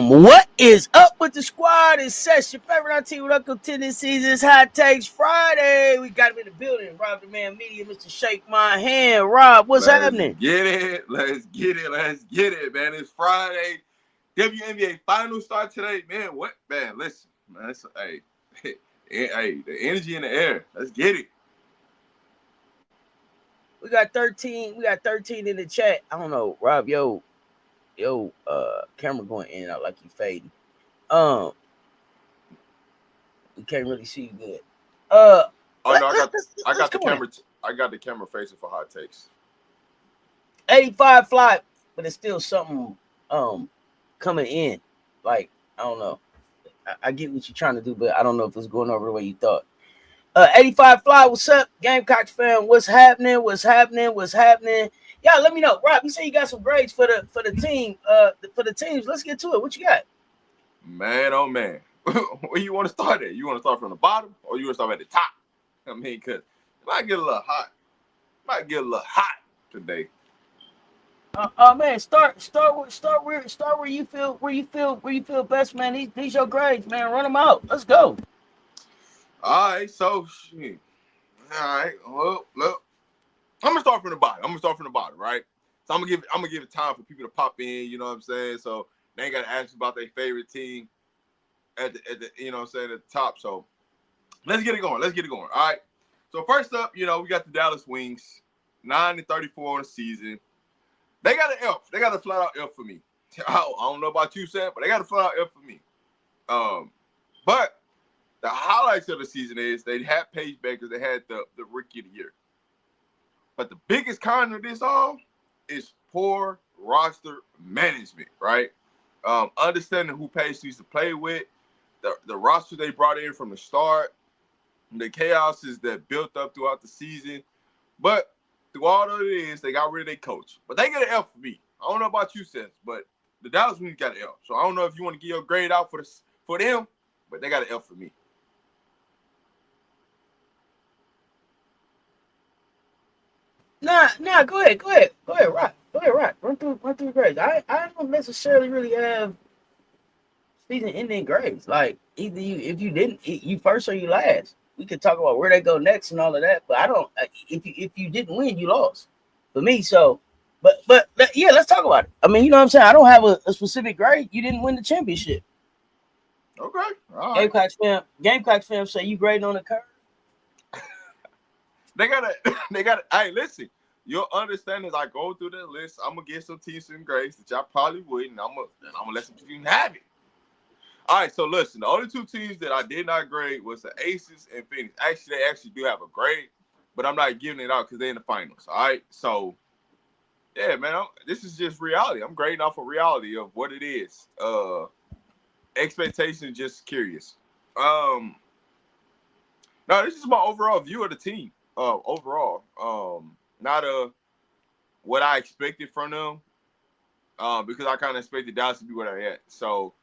What is up with the squad? It's Cess, your favorite Auntie with Uncle Tendencies. It's Hot Takes Friday. We got him in the building. RobDaManMedia, Mr. Shake My Hand. Rob, what's happening? Let's get it, man. It's Friday. WNBA finals start today, man. What, man? Listen, man. Hey, the energy in the air. Let's get it. We got 13. We got 13 in the chat. I don't know, Rob. Yo, camera going in and out like you fading. We can't really see you good. I got the camera. I got the camera facing for Hot Takes. 85 fly, but it's still something coming in. Like, I don't know. I get what you're trying to do, but I don't know if it's going over the way you thought. 85 fly, what's up? Gamecocks fan, what's happening? Y'all let me know. Rob, you say you got some grades for the team. For the teams. Let's get to it. What you got? Man, oh man. Where you want to start at? You want to start from the bottom or you want to start at the top? I mean, because it might get a little hot. Today. Man, start where you feel best, man. These your grades, man. Run them out. Let's go. All right, so shit. All right, well, look, I'm gonna start from the bottom, right? So I'm gonna give it time for people to pop in. You know what I'm saying? So they ain't gotta ask about their favorite team at the you know what I'm saying, at the top. So let's get it going. All right. So first up, we got the Dallas Wings, 9-34 on the season. They got an F. They got a flat out F for me. I don't know about you, Sam, but they got a flat out F for me. But the highlights of the season is they had Paige Bakers, they had the Rookie of the Year. But the biggest con of this all is poor roster management, right? Understanding who Paige needs to play with, the roster they brought in from the start, the chaoses that built up throughout the season. But through all of it is, they got rid of their coach. But they get an F for me. I don't know about you, Cess, but the Dallas Wings got an F. So I don't know if you want to give your grade out for them, but they got an F for me. Nah, go ahead, Rock. Run through grades. I don't necessarily really have season-ending grades. Like, either if you didn't, you first or you last. We could talk about where they go next and all of that, but I don't. If you didn't win, you lost. For me, so. But yeah, let's talk about it. I mean, you know what I'm saying? I don't have a specific grade. You didn't win the championship. Okay, all right. Gamecocks fam say you grading on the curve. They gotta. Hey, listen. Your understanding is I go through the list. I'm gonna get some teams some grades that y'all probably wouldn't. I'm gonna let some teams have it. All right, so listen. The only two teams that I did not grade was the Aces and Phoenix. Actually, they actually do have a grade, but I'm not giving it out because they're in the finals. All right, so yeah, man. This is just reality. I'm grading off of reality of what it is. Expectation, just curious. No, this is my overall view of the team. Overall, not what I expected from them, because I kind of expected Dallas to be where they're at. So,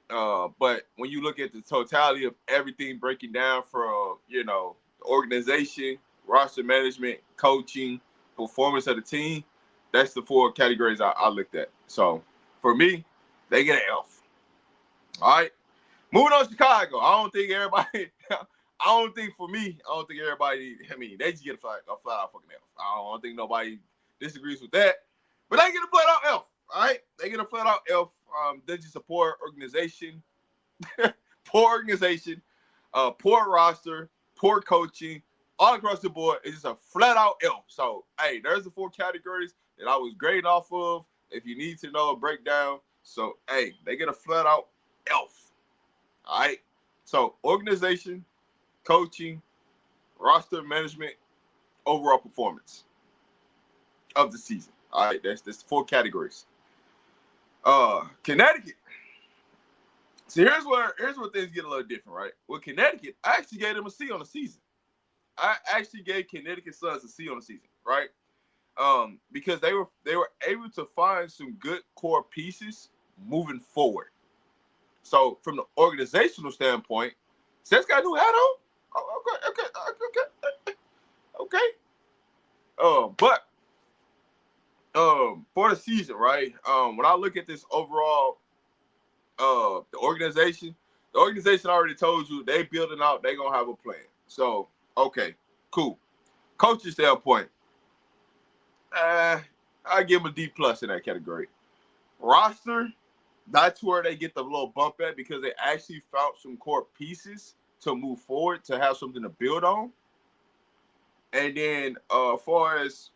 but when you look at the totality of everything breaking down from, the organization, roster management, coaching, performance of the team, that's the four categories I looked at. So, for me, they get an F. All right, moving on to Chicago. I don't think everybody. I mean, they just get a flat out fucking F. I don't think nobody disagrees with that. But they get a flat out F, all right? They get a flat out F. They're just a poor organization. Poor roster, poor coaching, all across the board. It's just a flat out F. So, hey, there's the four categories that I was grading off of. If you need to know a breakdown. So, hey, they get a flat out F. All right? So, organization, coaching, roster management, overall performance of the season. All right, that's four categories. Connecticut. So here's where things get a little different, right? With Connecticut, I actually gave them a C on the season. I actually gave Connecticut Suns a C on the season, right? Because they were able to find some good core pieces moving forward. So from the organizational standpoint, Cess got a new hat on. Okay. But for the season, right? When I look at this overall the organization. The organization already told you they building out. They gonna have a plan. So okay, cool. Coaching standpoint, I give them a D plus in that category. Roster, that's where they get the little bump at because they actually found some core pieces to move forward to have something to build on. And then as far as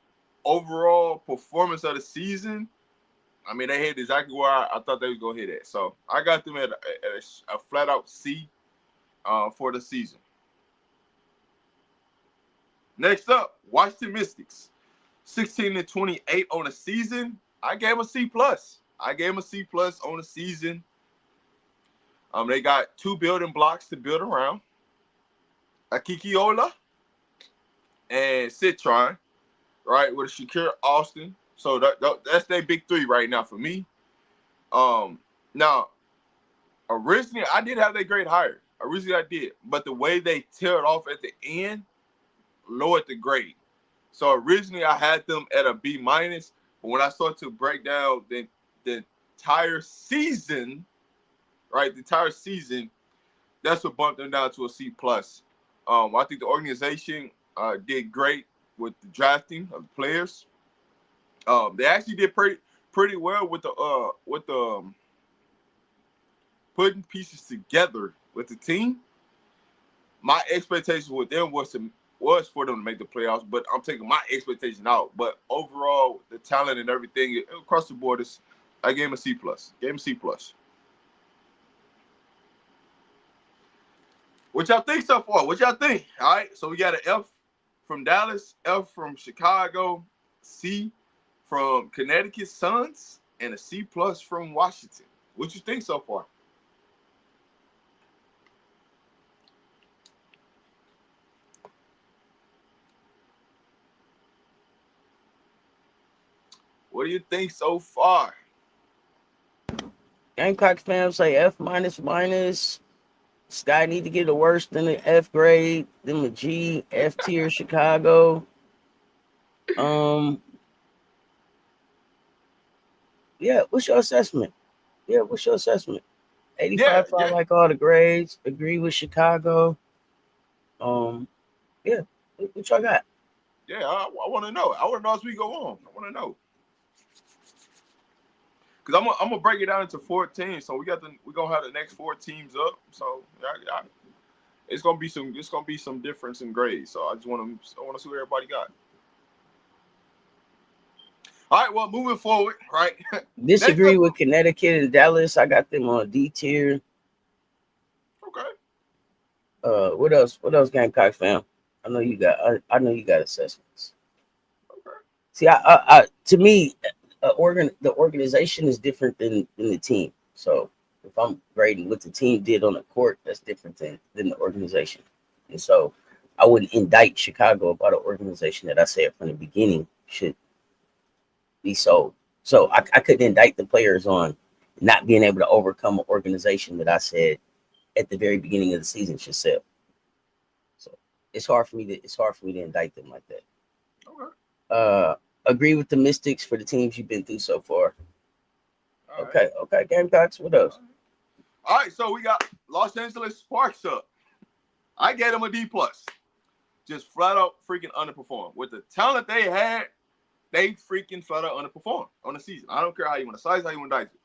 overall performance of the season, I mean, they hit exactly where I thought they was going to hit at. So I got them at a flat-out C for the season. Next up, Washington Mystics. 16-28 on the season. I gave them a C+. I gave them a C+ on the season. They got 2 building blocks to build around. Akikiola and Citron, right, with Shakir Austin. So that's their big 3 right now for me. Now, originally, I did have that great hire. Originally, I did. But the way they tailed off at the end lowered the grade. So originally, I had them at a B-. But when I started to break down the entire season, right, the entire season, that's what bumped them down to a C+. I think the organization did great with the drafting of the players. They actually did pretty well with the putting pieces together with the team. My expectation with them was for them to make the playoffs, but I'm taking my expectation out. But overall, the talent and everything across the board I gave him a C+. Gave him a C+. What y'all think so far? What y'all think? All right, so we got an F from Dallas, F from Chicago, C from Connecticut Suns, and a C+ from Washington. What you think so far? What do you think so far? Gamecocks fans say F minus. Sky need to get a worse than an F grade, then a G, F tier Chicago. Yeah, what's your assessment? 85 I Yeah. like all the grades. Agree with Chicago. Yeah. What y'all got? Yeah, I want to know. I want to know as we go on. I want to know. Because I'm gonna break it down into 14. So we're gonna have the next 4 teams up. So it's gonna be some difference in grades. So I want to see what everybody got. All right, well, moving forward, right? Disagree with Connecticut and Dallas. I got them on D tier. Okay. What else? What else, Gamecocks fam? I know you got assessments. Okay. See, I to me, the organization is different than the team. So if I'm grading what the team did on the court, that's different than the organization. And so I wouldn't indict Chicago about an organization that I said from the beginning should be sold. So I couldn't indict the players on not being able to overcome an organization that I said at the very beginning of the season should sell. So it's hard for me to indict them like that. Okay. Agree with the Mystics for the teams you've been through so far. All okay, right. Okay, Gamecocks. What else? All right, so we got Los Angeles Sparks up. I gave them a D+. Just flat out freaking underperformed. With the talent they had, they freaking flat out underperformed on the season. I don't care how you want to size, how you want to dice it.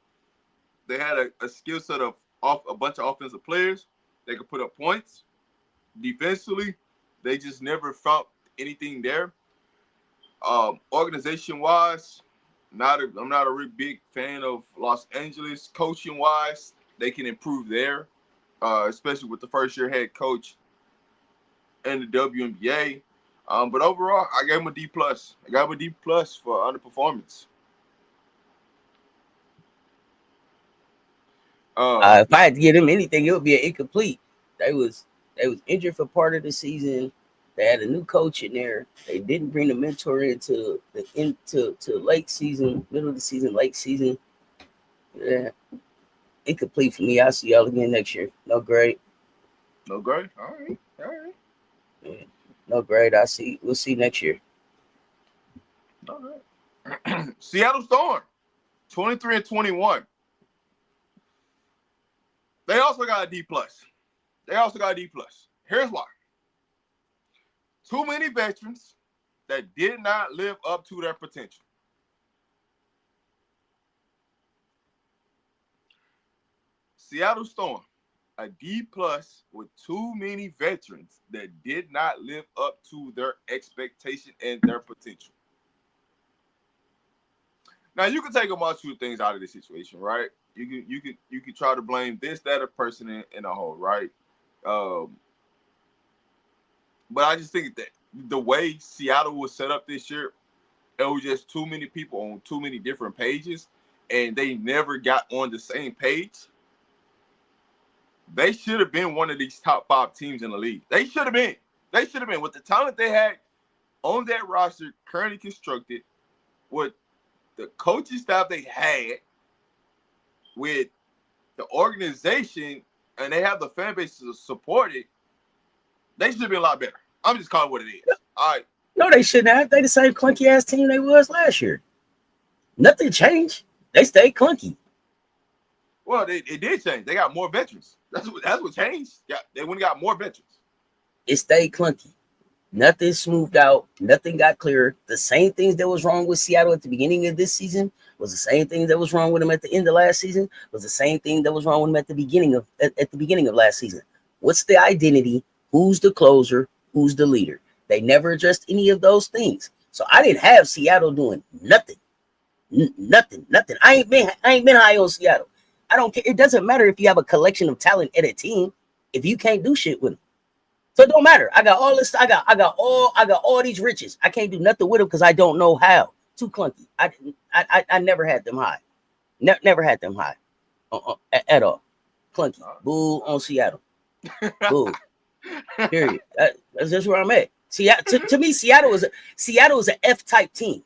They had a skill set of a bunch of offensive players. They could put up points. Defensively, they just never found anything there. Organization-wise, I'm not a really big fan of Los Angeles. Coaching-wise, they can improve there, especially with the first-year head coach in the WNBA. But overall, I gave him a D+. I got him a D+ for underperformance. If I had to give them anything, it would be an incomplete. They was injured for part of the season. They had a new coach in there. They didn't bring the mentor into late season, middle of the season, late season. Yeah, incomplete for me. I'll see y'all again next year. No grade. No grade. All right. Yeah, no grade. We'll see next year. All right. Seattle Storm, 23-21. They also got a D plus. Here's why. Too many veterans that did not live up to their potential. Seattle Storm, a D plus with too many veterans that did not live up to their expectation and their potential. Now you can take a multitude of things out of this situation, right? You can try to blame this, that, or person in a whole, right? But I just think that the way Seattle was set up this year, it was just too many people on too many different pages, and they never got on the same page. They should have been one of these top 5 teams in the league. They should have been. With the talent they had on that roster currently constructed, with the coaching staff they had, with the organization, and they have the fan base to support it, they should have been a lot better. I'm just calling it what it is. All right. No, they shouldn't have. They the same clunky ass team they was last year. Nothing changed. They stayed clunky. Well, it did change. They got more veterans. That's what changed. Yeah, they went and got more veterans. It stayed clunky. Nothing smoothed out. Nothing got clearer. The same things that was wrong with Seattle at the beginning of this season was the same thing that was wrong with them at the end of last season. Was the same thing that was wrong with them at the beginning of last season. What's the identity? Who's the closer? Who's the leader? They never addressed any of those things. So I didn't have Seattle doing nothing. Nothing. I ain't been high on Seattle. I don't care. It doesn't matter if you have a collection of talent at a team if you can't do shit with them. So it don't matter. I got all this. I got all these riches. I can't do nothing with them because I don't know how. Too clunky. I never had them high. Never had them high at all. Clunky. Boo on Seattle. Boo. Period. That's just where I'm at. See, to me, Seattle is an F-type team.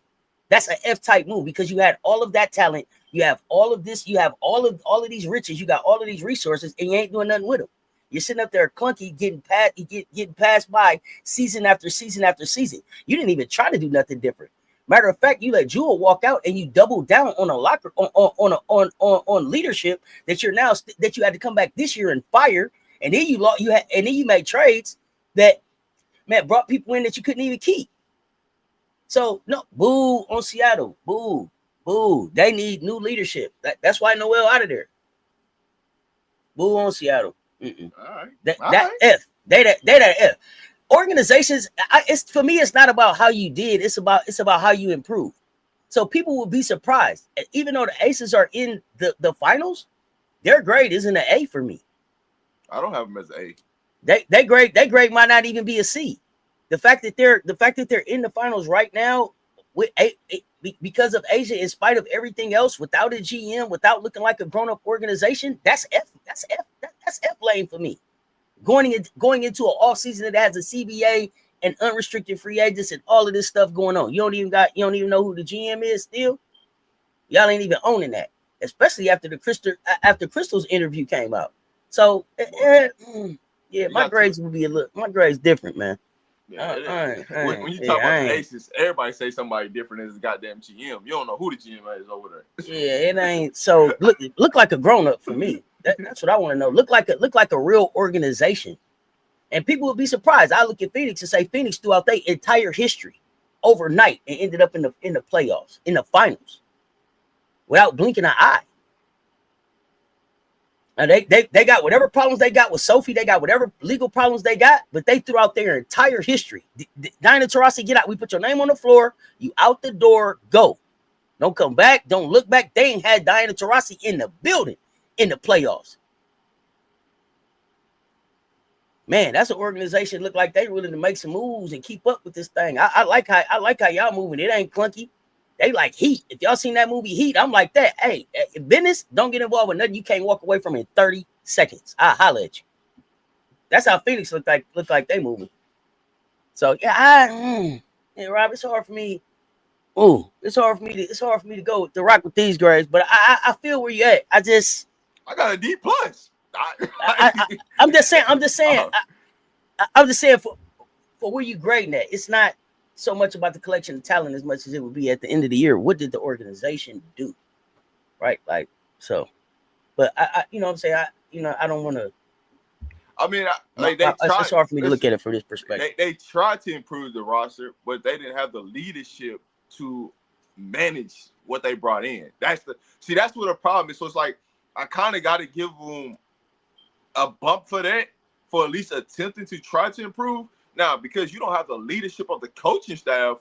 That's an F-type move because you had all of that talent. You have all of this. You have all of these riches. You got all of these resources, and you ain't doing nothing with them. You're sitting up there clunky, getting passed by season after season after season. You didn't even try to do nothing different. Matter of fact, you let Jewel walk out, and you doubled down on a locker on leadership that you had to come back this year and fire. And then you made trades that, man, brought people in that you couldn't even keep. So no, boo on Seattle, boo. They need new leadership. That's why Noel out of there. Boo on Seattle. All right. That F. They that F. Organizations. It's for me. It's not about how you did. It's about how you improve. So people will be surprised, even though the Aces are in the finals. Their grade isn't an A for me. I don't have them as an A. They grade might not even be a C. The fact that they're in the finals right now with because of Asia, in spite of everything else, without a GM, without looking like a grown-up organization, that's F. That's F lane for me. Going into an off season that has a CBA and unrestricted free agents and all of this stuff going on. You don't even know who the GM is still. Y'all ain't even owning that, especially after Crystal's interview came out. So yeah, my grades different, man. Yeah, when you talk about the Aces, everybody say somebody different as a goddamn GM. You don't know who the GM is over there. Yeah, it ain't. So look like a grown up for me. That's what I want to know. Look like a real organization, and people will be surprised. I look at Phoenix and say Phoenix throughout their entire history, overnight, and ended up in the playoffs, in the finals, without blinking an eye. And they got whatever problems they got with Sophie. They got whatever legal problems they got, but they threw out their entire history. Diana Taurasi, get out. We put your name on the floor. You out the door. Go. Don't come back. Don't look back. They ain't had Diana Taurasi in the building in the playoffs. Man, that's an organization look like they willing to make some moves and keep up with this thing. I like how y'all moving. It ain't clunky. They like Heat. If y'all seen that movie Heat, I'm like that. Hey, business, don't get involved with nothing you can't walk away from in 30 seconds. I'll holler at you. That's how Phoenix look like they moving. So yeah, Rob, it's hard for me. It's hard for me to go to rock with these grades, but I feel where you at. I got a D plus. I'm just saying. I'm just saying for where you grading at. It's not so much about the collection of talent as much as it would be at the end of the year. What did the organization do? Right? Like, so, but I you know what I'm saying? I don't want to. I mean, they tried. It's hard for me to look at it from this perspective. They tried to improve the roster, but they didn't have the leadership to manage what they brought in. That's what the problem is. So it's like I kind of got to give them a bump for that, for at least attempting to try to improve. Now, because you don't have the leadership of the coaching staff,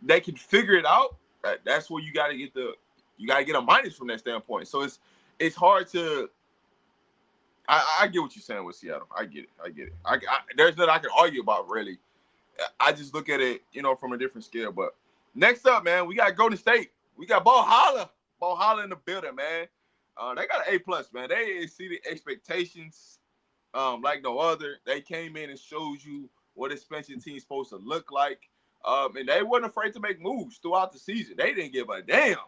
they can figure it out. That's where you got to get a minus from that standpoint. So it's hard to. I get what you're saying with Seattle. I get it. There's nothing I can argue about, really. I just look at it, from a different scale. But next up, man, we got Golden State. We got Bo Holla in the building, man. They got an A+, man. They exceeded expectations like no other. They came in and showed you what a expansion team's supposed to look like. And they weren't afraid to make moves throughout the season. They didn't give a damn.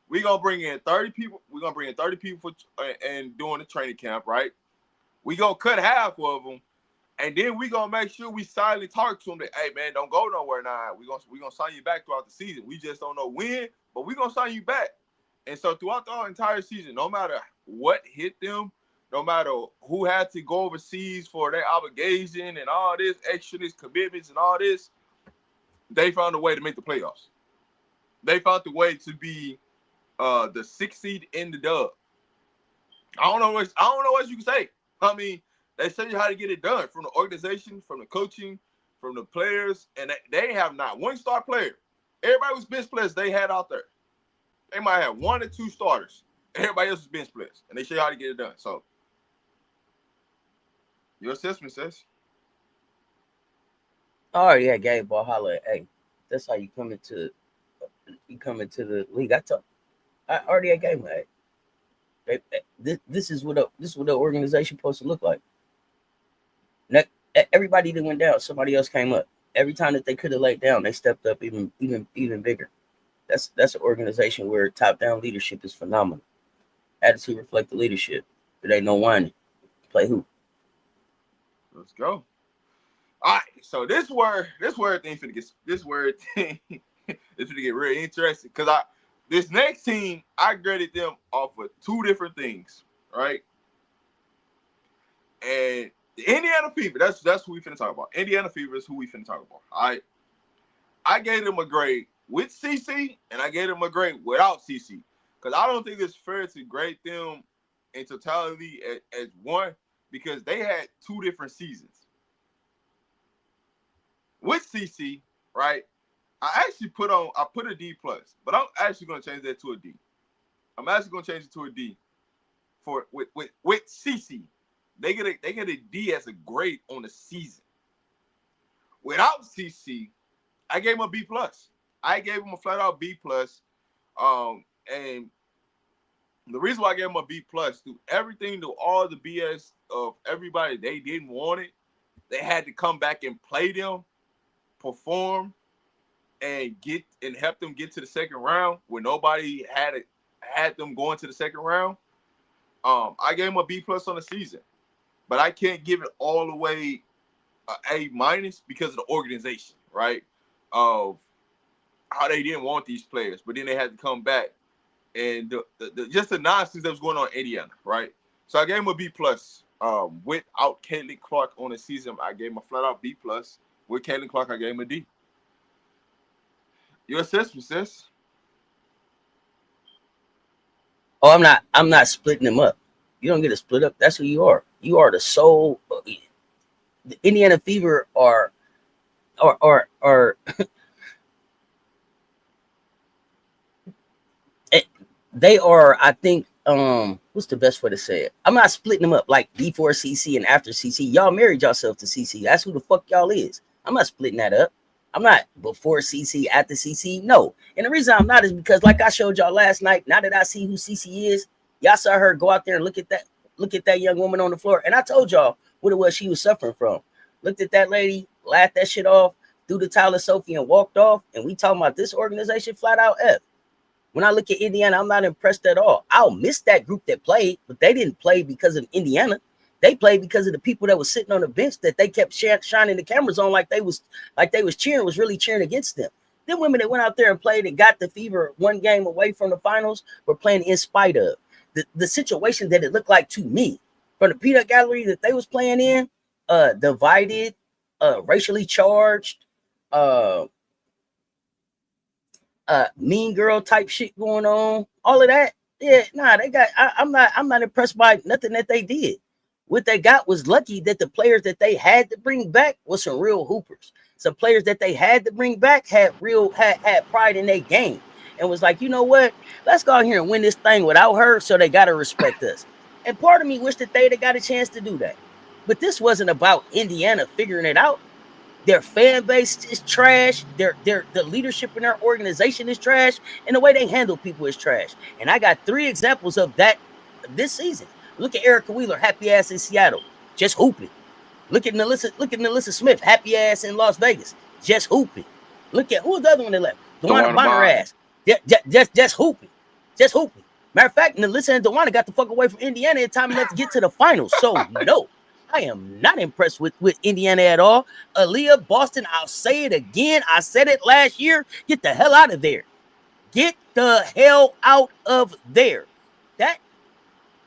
We're going to bring in 30 people. We're going to bring in 30 people and doing the training camp, right? We're going to cut half of them. And then we're going to make sure we silently talk to them that, hey, man, don't go nowhere now. We're going to sign you back throughout the season. We just don't know when, but we're going to sign you back. And so throughout the entire season, no matter what hit them, no matter who had to go overseas for their obligation and all this extraness, commitments and all this, they found a way to make the playoffs. They found a way to be the 6th seed in the dub. I don't know what you can say. I mean, they show you how to get it done from the organization, from the coaching, from the players, and they have not one star player. Everybody was bench players they had out there. They might have 1 or 2 starters. Everybody else is bench players, and they show you how to get it done. So, your assessment says. I already had Gabe Ball holler. Hey, that's how you come into the league. I already had Gabe. Hey, this is what the organization supposed to look like. Everybody that went down, somebody else came up. Every time that they could have laid down, they stepped up even bigger. That's an organization where top-down leadership is phenomenal. Attitude reflect the leadership. It ain't no whining. Play who? Let's go. All right, so this word thing finna get real interesting because this next team I graded them off of 2 different things, right? And the Indiana Fever, that's who we finna talk about. Indiana Fever is who we finna talk about. All right, I gave them a grade with CC and I gave them a grade without CC because I don't think it's fair to grade them in totality as one because they had 2 different seasons. With CC, right, I actually put a D+, but I'm actually going to change that to a D. I'm actually going to change it to a D with CC. They get a D as a grade on the season. Without CC, I gave him a B+. I gave him a flat out B+. And the reason why I gave him a B+, through everything, through all the BS of everybody they didn't want it, they had to come back and play them, perform, and help them get to the second round when nobody had them going to the second round. I gave him a B+ on the season, but I can't give it all the way A- because of the organization, right? Of how they didn't want these players, but then they had to come back and just the nonsense that was going on in Indiana, right? So I gave him a B+. Without Caitlin Clark on the season, I gave him a flat out B+. With Caitlin Clark, I gave him a D. Your assessment, sis? Oh, I'm not splitting them up. You don't get to split up. That's who you are. You are the soul. The Indiana Fever are they are, I think, what's the best way to say it? I'm not splitting them up like before CC and after CC. Y'all married yourself to CC. That's who the fuck y'all is. I'm not splitting that up. I'm not before CC, after CC. No. And the reason I'm not is because, like I showed y'all last night, now that I see who CC is, y'all saw her go out there and look at that young woman on the floor. And I told y'all what it was she was suffering from. Looked at that lady, laughed that shit off, threw the towel at Sophie and walked off. And we talking about this organization flat out F. When I look at Indiana, I'm not impressed at all. I'll miss that group that played, but they didn't play because of Indiana. They played because of the people that was sitting on the bench that they kept shining the cameras on like they was cheering, was really cheering against them. Them women that went out there and played and got the Fever 1 game away from the finals were playing in spite of the situation that it looked like to me. from the peanut gallery that they was playing in, divided, racially charged, uh, mean girl type shit going on, all of that. Yeah, nah, they got. I'm not impressed by nothing that they did. What they got was lucky that the players that they had to bring back was some real hoopers. Some players that they had to bring back had pride in their game and was like, you know what? Let's go out here and win this thing without her. So they gotta respect us. And part of me wished that they'd have got a chance to do that. But this wasn't about Indiana figuring it out. Their fan base is trash. The leadership in their organization is trash, and the way they handle people is trash. And I got 3 examples of that this season. Look at Erica Wheeler, happy ass in Seattle, just hooping. Look at Nalissa Smith, happy ass in Las Vegas, just hooping. Look at who's the other one that left? Dewana Bonner ass, just hooping, just hooping. Matter of fact, Nalissa and Dewana got the fuck away from Indiana in time enough to get to the finals. So no, I am not impressed with Indiana at all. Aaliyah, Boston, I'll say it again. I said it last year. Get the hell out of there. Get the hell out of there. That,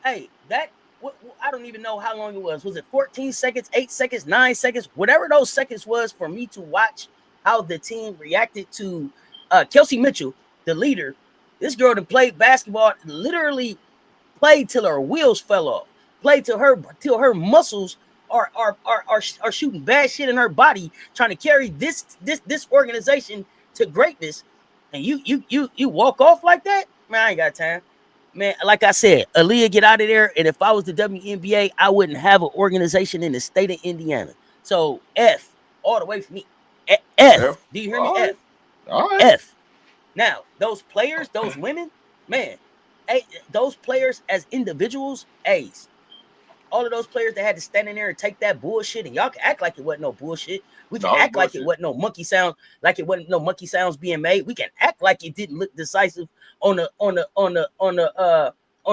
hey, that, I don't even know how long it was. Was it 14 seconds, 8 seconds, 9 seconds? Whatever those seconds was for me to watch how the team reacted to Kelsey Mitchell, the leader. This girl that played basketball, literally played till her wheels fell off. Played till her muscles are shooting bad shit in her body, trying to carry this organization to greatness. And you walk off like that? Man, I ain't got time. Man, like I said, Aaliyah, get out of there. And if I was the WNBA, I wouldn't have an organization in the state of Indiana. So F all the way for me. F. Do you hear me? F. All right. F. Now, those players, those women, man, those players as individuals, A's. All of those players that had to stand in there and take that bullshit, and y'all can act like it wasn't no bullshit. We can act like it wasn't no monkey sound, like it wasn't no monkey sounds being made. We can act like it didn't look decisive on the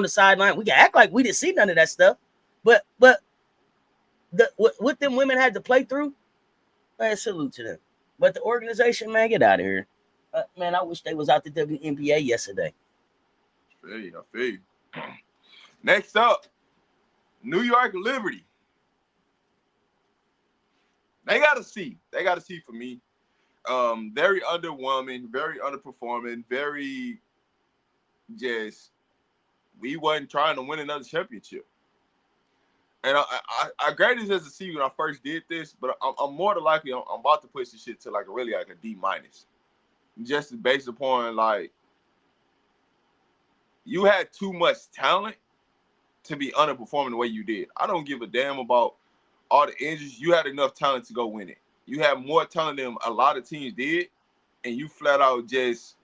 sideline. We can act like we didn't see none of that stuff. But what them women had to play through, man, salute to them. But the organization, man, get out of here. Man, I wish they was out the WNBA yesterday. I feel you. Next up, New York Liberty. They got a C. They got a C for me. Very underwhelming, very underperforming, very just, we wasn't trying to win another championship. And I graded this as a C when I first did this, but I'm more than likely I'm about to push this shit to like a D minus. Just based upon like, you had too much talent to be underperforming the way you did. I don't give a damn about all the injuries. You had enough talent to go win it. You had more talent than a lot of teams did, and you flat out just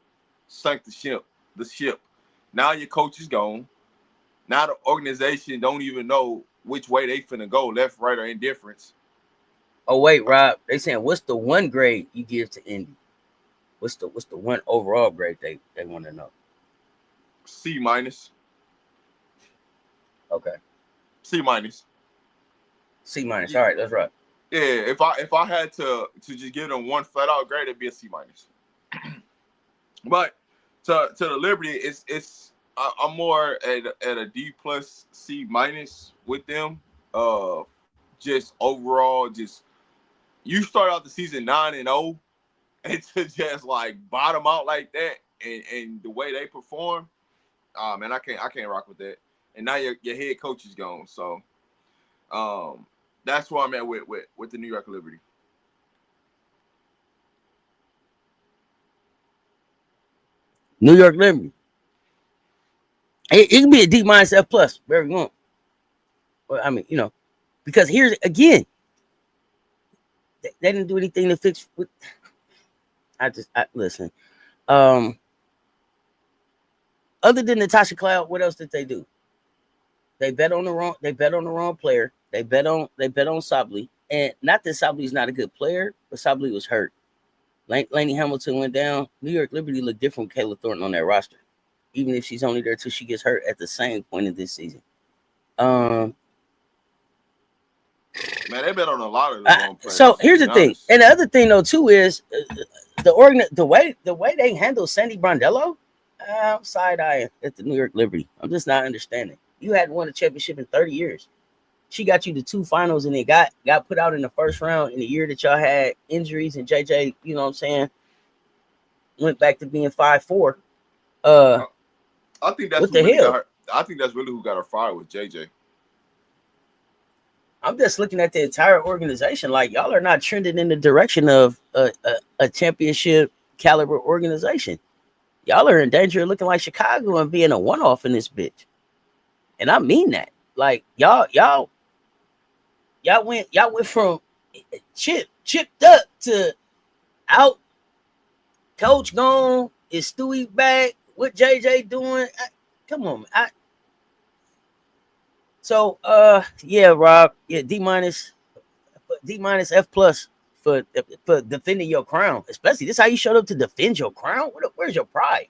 sunk the ship. Now your coach is gone. Now the organization don't even know which way they finna go, left, right, or indifference. Oh wait, Rob, they saying what's the one grade you give to Indy? What's the one overall grade they want to know? C minus. Okay. C minus. C minus. All right, that's right. Yeah, if I had to just give them one flat out grade, it'd be a C minus. But to the Liberty, it's I'm more at a D plus C minus with them. Just overall, just you start out the season 9-0, and to just like bottom out like that, and the way they perform, man, I can't rock with that. And now your head coach is gone, so that's where I'm at with the New York Liberty. New York Liberty. It can be a D minus F plus, wherever you want. Well, I mean, because here's again, they didn't do anything to fix. I listen. Other than Natasha Cloud, what else did they do? They bet on the wrong player. They bet on Sabley, and not that Sabley's not a good player, but Sabley was hurt. Lainey Hamilton went down. New York Liberty looked different with Kayla Thornton on that roster, even if she's only there till she gets hurt at the same point of this season. Man, they bet on a lot of the wrong players. So here's the thing, and the other thing though too is the way they handle Sandy Brondello. I'm side-eyeing at the New York Liberty. I'm just not understanding. You hadn't won a championship in 30 years. She got you to 2 finals, and it got put out in the first round in the year that y'all had injuries, and JJ, you know what I'm saying, went back to being 5'4". I think that's What who the really got hell? her. I think that's really who got her fired with JJ. I'm just looking at the entire organization. Like, y'all are not trending in the direction of a championship caliber organization. Y'all are in danger of looking like Chicago and being a one-off in this bitch. And I mean that. Like, y'all went from chipped up to out. Coach gone. Is Stewie back? What JJ doing? Come on, man. Yeah, Rob. Yeah, D minus, F plus for defending your crown. Especially this, how you showed up to defend your crown. Where's your pride?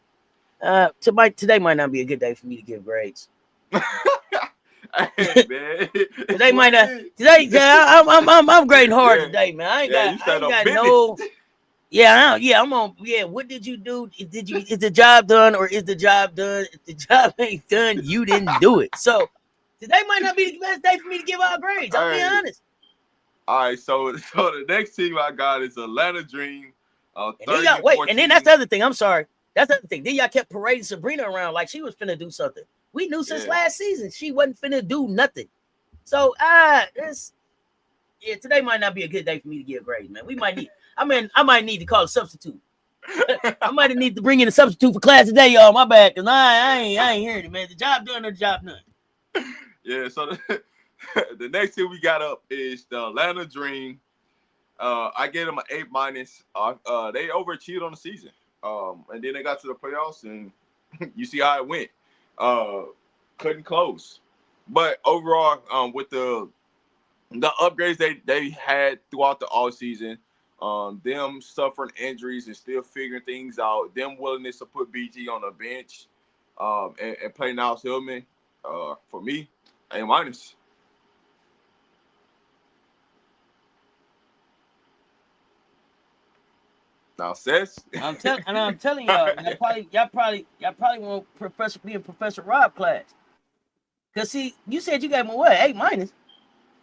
Today might not be a good day for me to give grades. Hey, man. Today might not. Today, yeah, I'm grading hard today, man. I ain't got no. Yeah, I'm on. Yeah, what did you do? Is the job done, or is the job done? If the job ain't done, you didn't do it. So today might not be the best day for me to give out grades. I'll be honest. All right, so the next team I got is Atlanta Dream. And then y'all wait, and then that's the other thing. I'm sorry, that's the other thing. Then y'all kept parading Sabrina around like she was finna do something. We knew since last season she wasn't finna do nothing. So today might not be a good day for me to give grades, man. I might need to call a substitute. I might need to bring in a substitute for class today, y'all. My bad, cause I ain't hearing it, man. The job done or the job done. Yeah, so the next team we got up is the Atlanta Dream. I gave them an A minus. They overachieved on the season. And then they got to the playoffs, and you see how it went. Couldn't close. But overall, with the upgrades they had throughout the all season, them suffering injuries and still figuring things out, them willingness to put BG on the bench, and play Niles Hillman, for me, A minus. Now, Cess. I'm telling y'all, y'all probably won't be in Professor Rob class. Cause see, you said you gave him a what? A minus.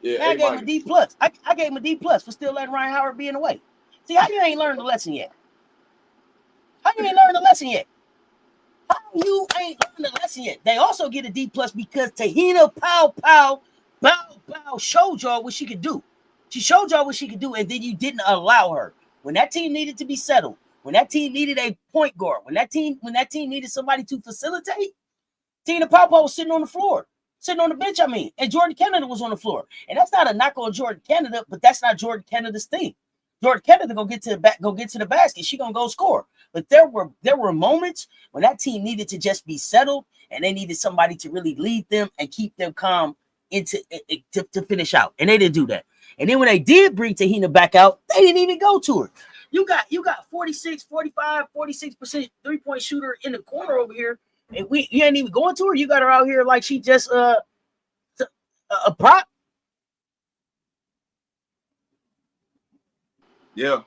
Yeah, I gave him a D plus. I gave him a D plus for still letting Ryan Howard be in the way. See, how you ain't learned the lesson yet? How you ain't learned the lesson yet? How you ain't learned the lesson yet? They also get a D plus because Tahina Pow showed y'all what she could do. She showed y'all what she could do, and then you didn't allow her. When that team needed to be settled, when that team needed a point guard, when that team needed somebody to facilitate, Tina Pow was sitting on the floor. Sitting on the bench, and Jordan Canada was on the floor. And that's not a knock on Jordan Canada, but that's not Jordan Canada's thing. Jordan Canada go get to the basket. She gonna go score. But there were moments when that team needed to just be settled, and they needed somebody to really lead them and keep them calm to finish out. And they didn't do that. And then when they did bring Tahina back out, they didn't even go to her. You got 46, 45, 46% three-point shooter in the corner over here. And you ain't even going to her. You got her out here like she just a prop. Yeah.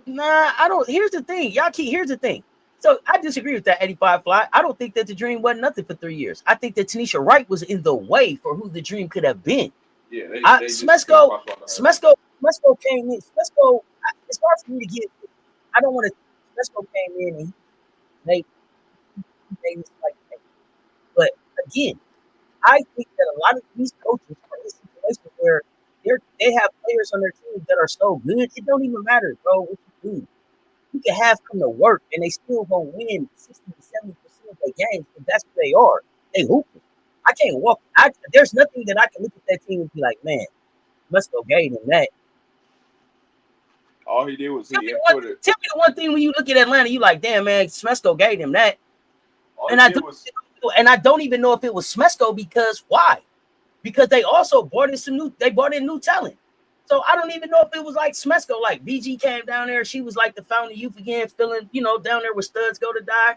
Nah, I don't. Here's the thing, here's the thing. So I disagree with that 85 fly. I don't think that the Dream wasn't nothing for 3 years. I think that Tanisha Wright was in the way for who the Dream could have been. Yeah, Smesco came in. Smesco, it's hard for me to get. I don't want to. Smesco came in and they like that. But again, I think that a lot of these coaches are in situations where they have players on their team that are so good, it don't even matter, bro, what you do. You can have them to work, and they still gonna win 60 to 70% of their games, because that's what they are. They hooping. I can't walk. There's nothing that I can look at that team and be like, man, Musco gave him that. All he did was tell me the one thing when you look at Atlanta, you like, damn, man, Smesco gave him that. And I don't even know if it was Smesco, because why? Because they also brought in new talent. So I don't even know if it was like Smesco. Like BG came down there, she was like the fountain of youth again, feeling, down there where studs go to die.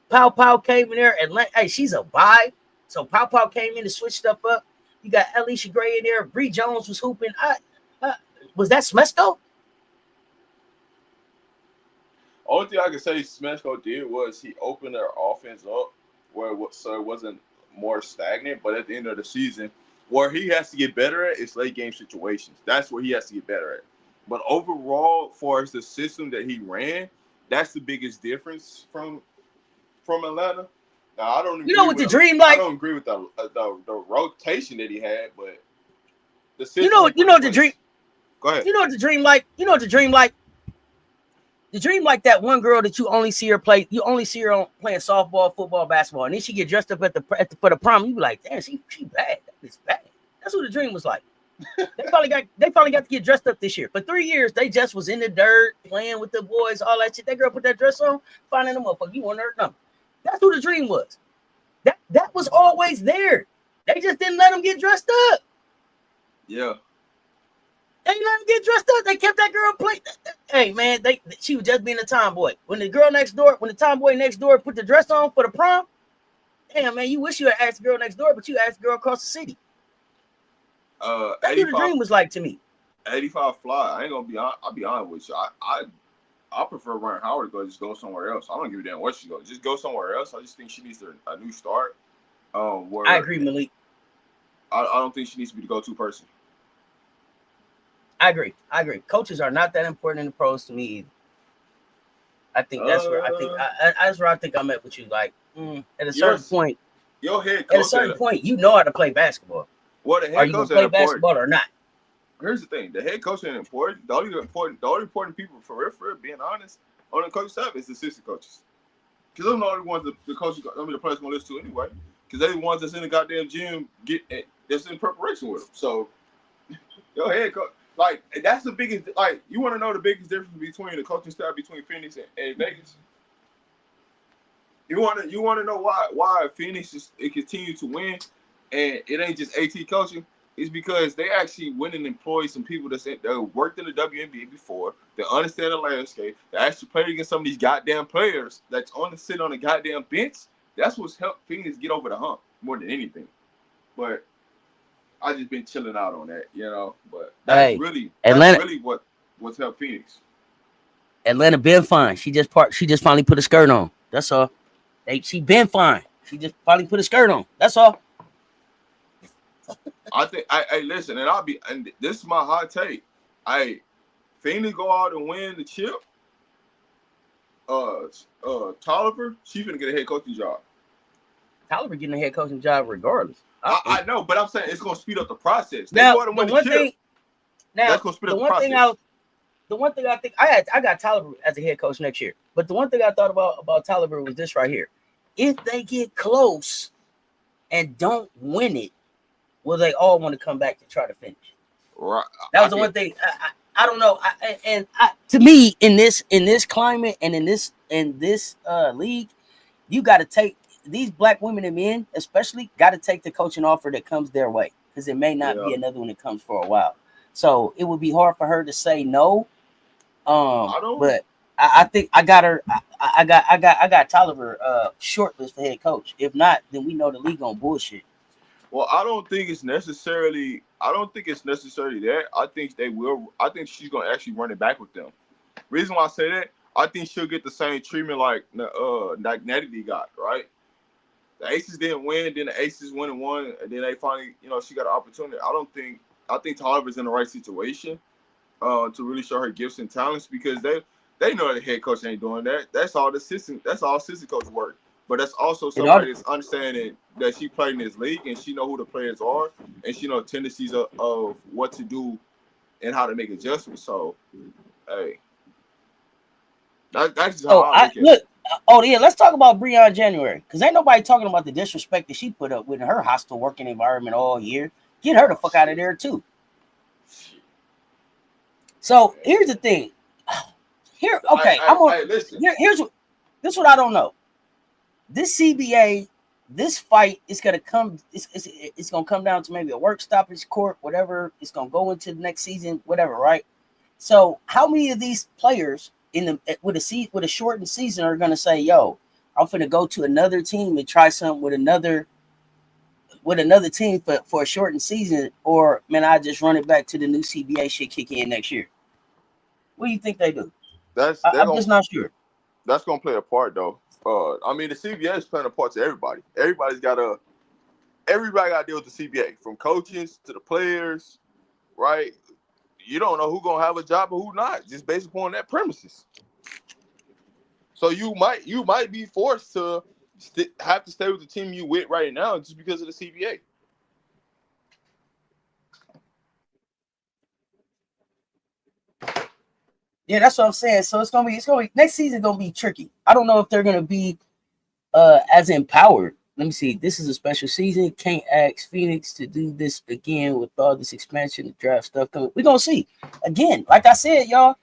Pow came in there, and hey, she's a buy. So Pow came in to switch stuff up. You got Alicia Gray in there. Bree Jones was hooping. Was that Smesco? Only thing I can say Smesco did was he opened their offense up so it wasn't more stagnant. But at the end of the season, where he has to get better at is late game situations. That's where he has to get better at. But overall, for the system that he ran, that's the biggest difference from Atlanta. Now, I don't You know agree what the with dream I like? don't agree with the rotation that he had, but the You system know he you put in know the dream. place. Go ahead. You know what the dream like? You know what the dream like? The dream like that one girl that you only see her play. You only see her on playing softball, football, basketball, and then she get dressed up for the prom. You be like, damn, she bad. That is bad. That's what the dream was like. They probably got to get dressed up this year. For 3 years, they just was in the dirt playing with the boys, all that shit. That girl put that dress on, finding them motherfucker. You want her number? That's who the dream was. That was always there. They just didn't let them get dressed up. Yeah. They didn't let them get dressed up. They kept that girl play. Hey man, she was just being a tomboy. When the tomboy next door put the dress on for the prom, damn man, you wish you had asked the girl next door, but you asked the girl across the city. That's what the dream was like to me. 85 fly. I ain't gonna be. I'll be honest with you. I prefer Ryan Howard to just go somewhere else. I don't give a damn where she goes. Just go somewhere else. I just think she needs a new start. Where I agree, Malik. I don't think she needs to be the go-to person. I agree. Coaches are not that important in the pros to me either. I think that's where I think I'm at with you. Like at a certain point, your head coach you know how to play basketball. Well, the head are you coach gonna play basketball or not? Here's the thing: the head coach ain't important. The only important people for real, being honest, on the coach staff is the assistant coaches. Because they're the only ones the coaches, the players gonna listen to anyway. Because they're the ones that's in the goddamn gym that's in preparation with them. So your head coach, like that's the biggest. Like you want to know the biggest difference between the coaching staff between Phoenix and Vegas. You want to know why Phoenix it continues to win, and it ain't just AT coaching. It's because they actually went and employed some people that worked in the WNBA before, that understand the landscape, that actually played against some of these goddamn players that's sit on the goddamn bench. That's what's helped Phoenix get over the hump more than anything. But I just been chilling out on that, But that's really what's helped Phoenix. Atlanta been fine. She just finally put a skirt on. That's all. She been fine. She just finally put a skirt on. That's all. I think I listen, and this is my hot take. Phoenix go out and win the chip. Tolliver, she's gonna get a head coaching job. Tolliver getting a head coaching job regardless. I know, but I'm saying it's gonna speed up the process. Now, the one thing I think I got Tolliver as a head coach next year. But the one thing I thought about Tolliver was this right here. If they get close and don't win it, will they all want to come back to try to finish? Right. That was the one thing. I don't know. To me, in this climate and in this league, you got to take these black women and men, especially, got to take the coaching offer that comes their way, because it may not be another one that comes for a while. So it would be hard for her to say no. But I think I got her. I got Tolliver shortlist for head coach. If not, then we know the league on bullshit. Well, I don't think it's necessarily that. I think they will. I think she's gonna actually run it back with them. Reason why I say that, I think she'll get the same treatment like Natty got, right? The Aces didn't win, then the Aces won and won, and then they finally, she got an opportunity. I think Tolliver's in the right situation to really show her gifts and talents, because they know the head coach ain't doing that. That's all assistant coach work. But that's also somebody that's understanding that she played in this league and she know who the players are and she know tendencies of what to do and how to make adjustments. So, hey, that's just how I look at it. Let's talk about Breon January, because ain't nobody talking about the disrespect that she put up with in her hostile working environment all year. Get her the fuck out of there too. So here's the thing. Listen. This is what I don't know. This CBA, this fight is gonna come. It's gonna come down to maybe a work stoppage court, whatever. It's gonna go into the next season, whatever, right? So, how many of these players with a shortened season are gonna say, "Yo, I'm gonna go to another team and try something with another team for a shortened season," or man, I just run it back to the new CBA shit kick in next year? What do you think they do? I'm just not sure. That's gonna play a part though. The CBA is playing a part to everybody. Everybody's got to everybody got to deal with the CBA, from coaches to the players, right? You don't know who's gonna have a job or who not, just based upon that premises. So you might be forced to have to stay with the team you with right now just because of the CBA. Yeah, that's what I'm saying. So it's gonna be next season gonna be tricky. I don't know if they're gonna be as empowered. Let me see. This is a special season. Can't ask Phoenix to do this again with all this expansion, the draft stuff coming. We're gonna see. Again, like I said, y'all,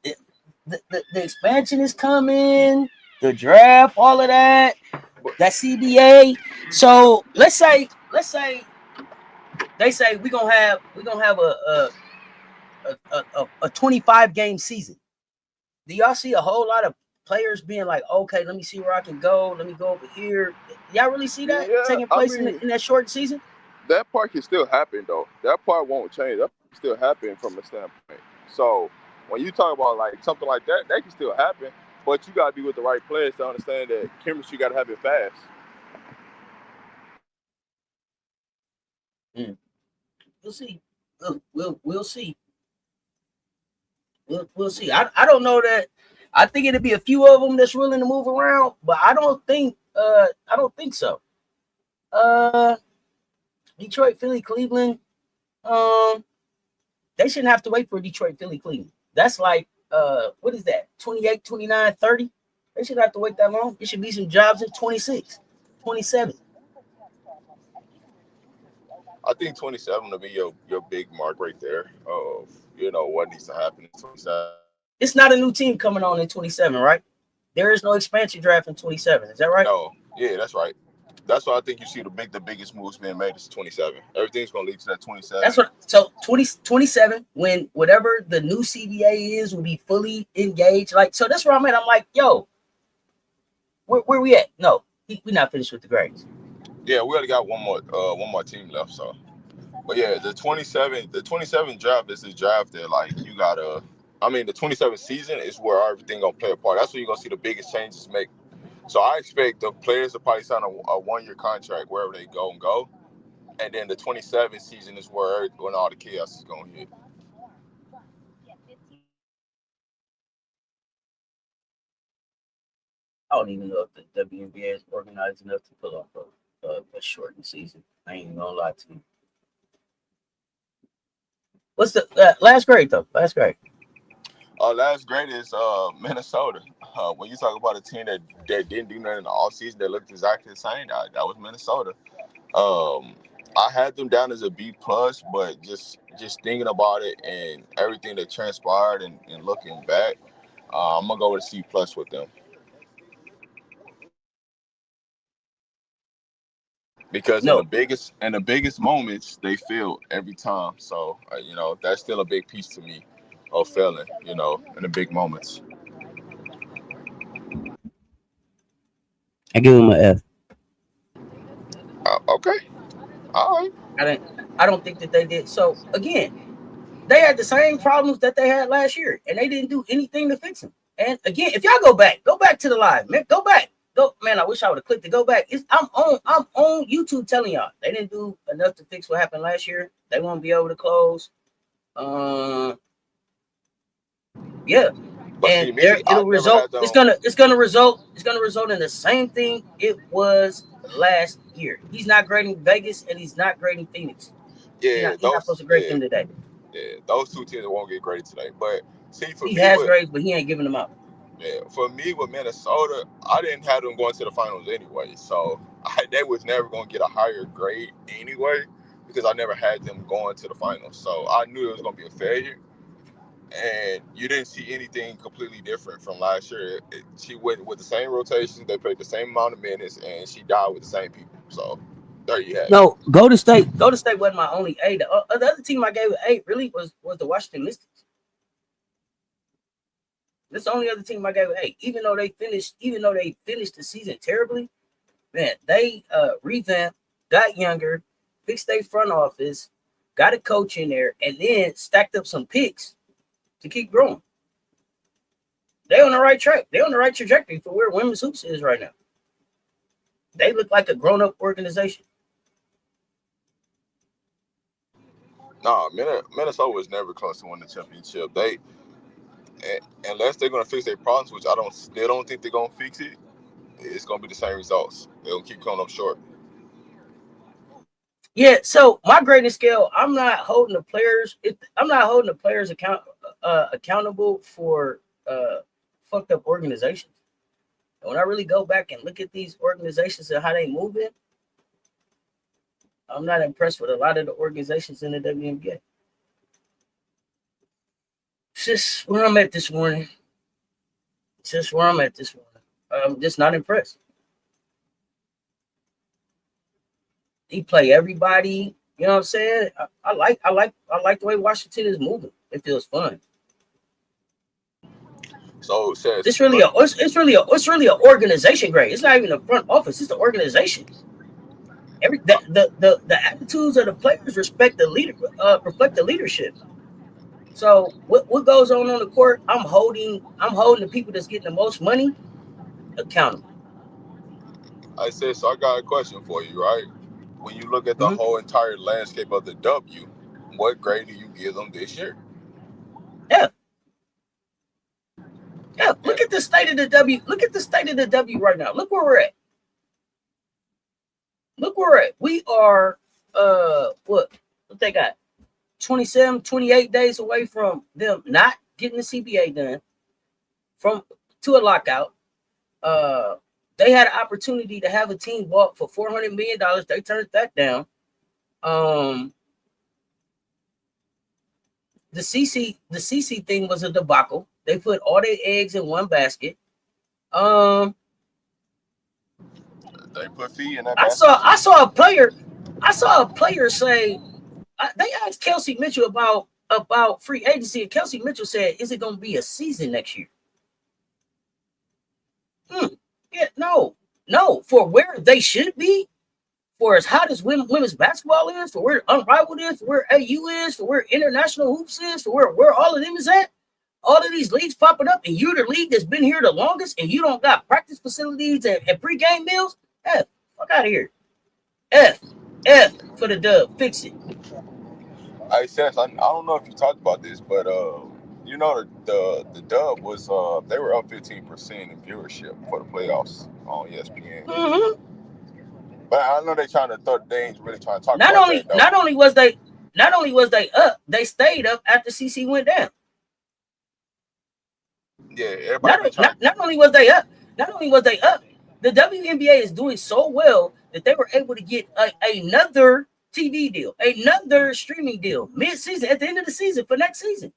the expansion is coming, the draft, all of that, that CBA. So let's say they say we're gonna have a 25 game season. Do y'all see a whole lot of players being like, okay, let me see where I can go. Let me go over here. Y'all really see that Yeah, taking I place mean, in that short season? that part can still happen though. That part won't change. That can still happen from a standpoint. So when you talk about like something like that, that can still happen. But you gotta be with the right players to understand that chemistry gotta happen fast. We'll see. We'll see. We'll see. I don't know that. I think it'll be a few of them that's willing to move around, but I don't think so. Detroit, Philly, Cleveland. They shouldn't have to wait for Detroit, Philly, Cleveland. That's like what is that? 28, 29, 30. They shouldn't have to wait that long. There should be some jobs in 26, 27. I think 27 will be your big mark right there of what needs to happen in 27. It's not a new team coming on in 27, right? There is no expansion draft in 27. Is that right? No, yeah, that's right. That's why I think you see the biggest moves being made is 27. Everything's gonna lead to that 27. That's what. So 27, when whatever the new CBA is, will be fully engaged. Like, so that's where I'm at. I'm like, yo, where we at? No, we're not finished with the grades. Yeah, we only got one more team left. So, but yeah, the 27 draft is the draft that like you gotta. I mean, the 27 season is where everything gonna play a part. That's where you're gonna see the biggest changes make. So I expect the players to probably sign a 1-year contract wherever they go, and then the 27 season is when all the chaos is gonna hit. I don't even know if the WNBA is organized enough to pull off a shortened season. I ain't gonna lie to you. What's the last grade though? Last grade. Last grade is Minnesota. When you talk about a team that didn't do nothing in the offseason that looked exactly the same, that was Minnesota. I had them down as a B plus, but just thinking about it and everything that transpired and looking back, I'm gonna go with a C plus with them because No, in the biggest moments they failed every time. So that's still a big piece to me of failing. In the big moments. I give them an F. Okay, all right. I don't think that they did. So again, they had the same problems that they had last year, and they didn't do anything to fix them. And again, if y'all go back to the live, man, go back. Go, man, I wish I would have clicked to go back. I'm on YouTube telling y'all they didn't do enough to fix what happened last year. They won't be able to close. Yeah. But And see, me, there I it'll never result. had them. It's gonna result in the same thing it was last year. He's not grading Vegas and he's not grading Phoenix. Yeah, He's not supposed to grade them today. those two teams won't get graded today. But see, He has grades, but he ain't giving them out. for me with Minnesota, I didn't have them going to the finals anyway, so they was never going to get a higher grade anyway because I never had them going to the finals. So I knew it was going to be a failure, and you didn't see anything completely different from last year. She went with the same rotations, they played the same amount of minutes, and she died with the same people. So there you have it. No, Golden State. Golden State wasn't my only A. The other team I gave an A really was the Washington Mystics. That's the only other team I gave an A. Even though they finished the season terribly, man, they revamped, got younger, fixed their front office, got a coach in there, and then stacked up some picks to keep growing. They on the right track. They on the right trajectory for where women's hoops is right now. They look like a grown-up organization. Nah, Minnesota was never close to winning the championship. Unless they're gonna fix their problems, which still don't think they're gonna fix it. It's gonna be the same results. They'll keep coming up short. Yeah, so my grading scale, I'm not holding the players. I'm not holding the players accountable for fucked up organizations. And when I really go back and look at these organizations and how they move it, I'm not impressed with a lot of the organizations in the WNBA. It's just where I'm at this morning. I'm just not impressed. He play everybody. You know what I'm saying? I like the way Washington is moving. It feels fun. So Cess, It's really an organization grade. It's not even the front office. It's the organization. The attitudes of the players reflect the leadership. So what goes on the court? I'm holding the people that's getting the most money accountable. I said, so I got a question for you, right? When you look at the whole entire landscape of the W, what grade do you give them this year? Yeah. Yeah. Look at the state of the W. Look at the state of the W right now. Look where we're at. We are what they got? 27, 28 days away from them not getting the CBA done to a lockout. They had an opportunity to have a team bought for $400 million. They turned that down. The CC thing was a debacle. They put all their eggs in one basket. They put fee in that basket. I saw a player say they asked Kelsey Mitchell about free agency, and Kelsey Mitchell said, "Is it going to be a season next year?" Yeah, no. For where they should be, for as hot as women's basketball is, for where Unrivaled is, for where AU is, for where International Hoops is, for where all of them is at, all of these leagues popping up, and you're the league that's been here the longest, and you don't got practice facilities and pregame meals. Fuck out of here. F for the dub. Fix it. Hey, Cess, I don't know if you talked about this, but you know the dub was they were up 15% in viewership for the playoffs on ESPN. Mm-hmm. But I know they ain't really trying to talk not about only, that. Not only was they up, they stayed up after CC went down. Yeah, everybody. Not only was they up, the WNBA is doing so well that they were able to get another TV deal, another streaming deal mid-season at the end of the season for next season.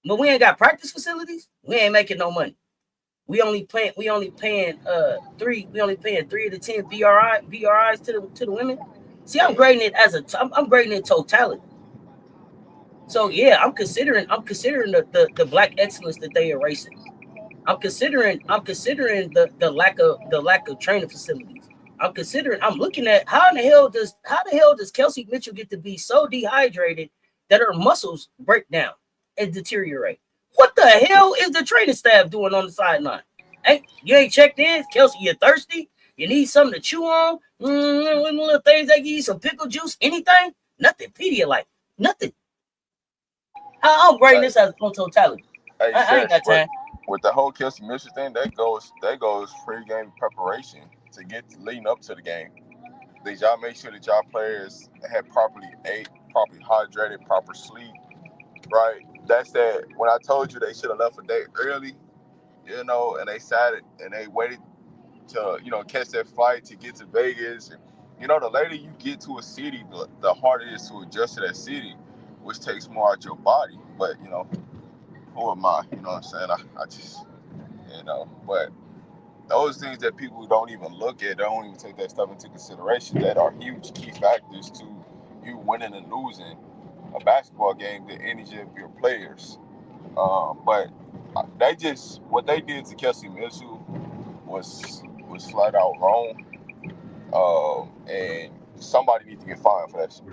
But we ain't got practice facilities. We ain't making no money. We only paying 3 of the 10 BRIs to the women. See, I'm grading it I'm grading it totality. So yeah, I'm considering the black excellence that they erasing. I'm considering the lack of training facilities. I'm looking at how the hell does Kelsey Mitchell get to be so dehydrated that her muscles break down and deteriorate? What the hell is the training staff doing on the sideline? Hey, you ain't checked in, Kelsey. You're thirsty. You need something to chew on. Little things they give you, some pickle juice, anything. Nothing. Pedialyte. Nothing. I'm grading this as on totality. Hey, I ain't got time. With the whole Kelsey Mitchell thing, that goes pre-game preparation to get leading up to the game. Did y'all make sure that y'all players had properly ate, properly hydrated, proper sleep? Right. That's that. When I told you they should have left a day early, and they sat it and they waited to catch that flight to get to Vegas. And the later you get to a city, the harder it is to adjust to that city, which takes more out your body. But who am I? You know what I'm saying? I just but those things that people don't even look at, don't even take that stuff into consideration, that are huge key factors to you winning and losing a basketball game, the energy of your players. But what they did to Kelsey Mitchell was flat out wrong. And somebody needs to get fined for that shit.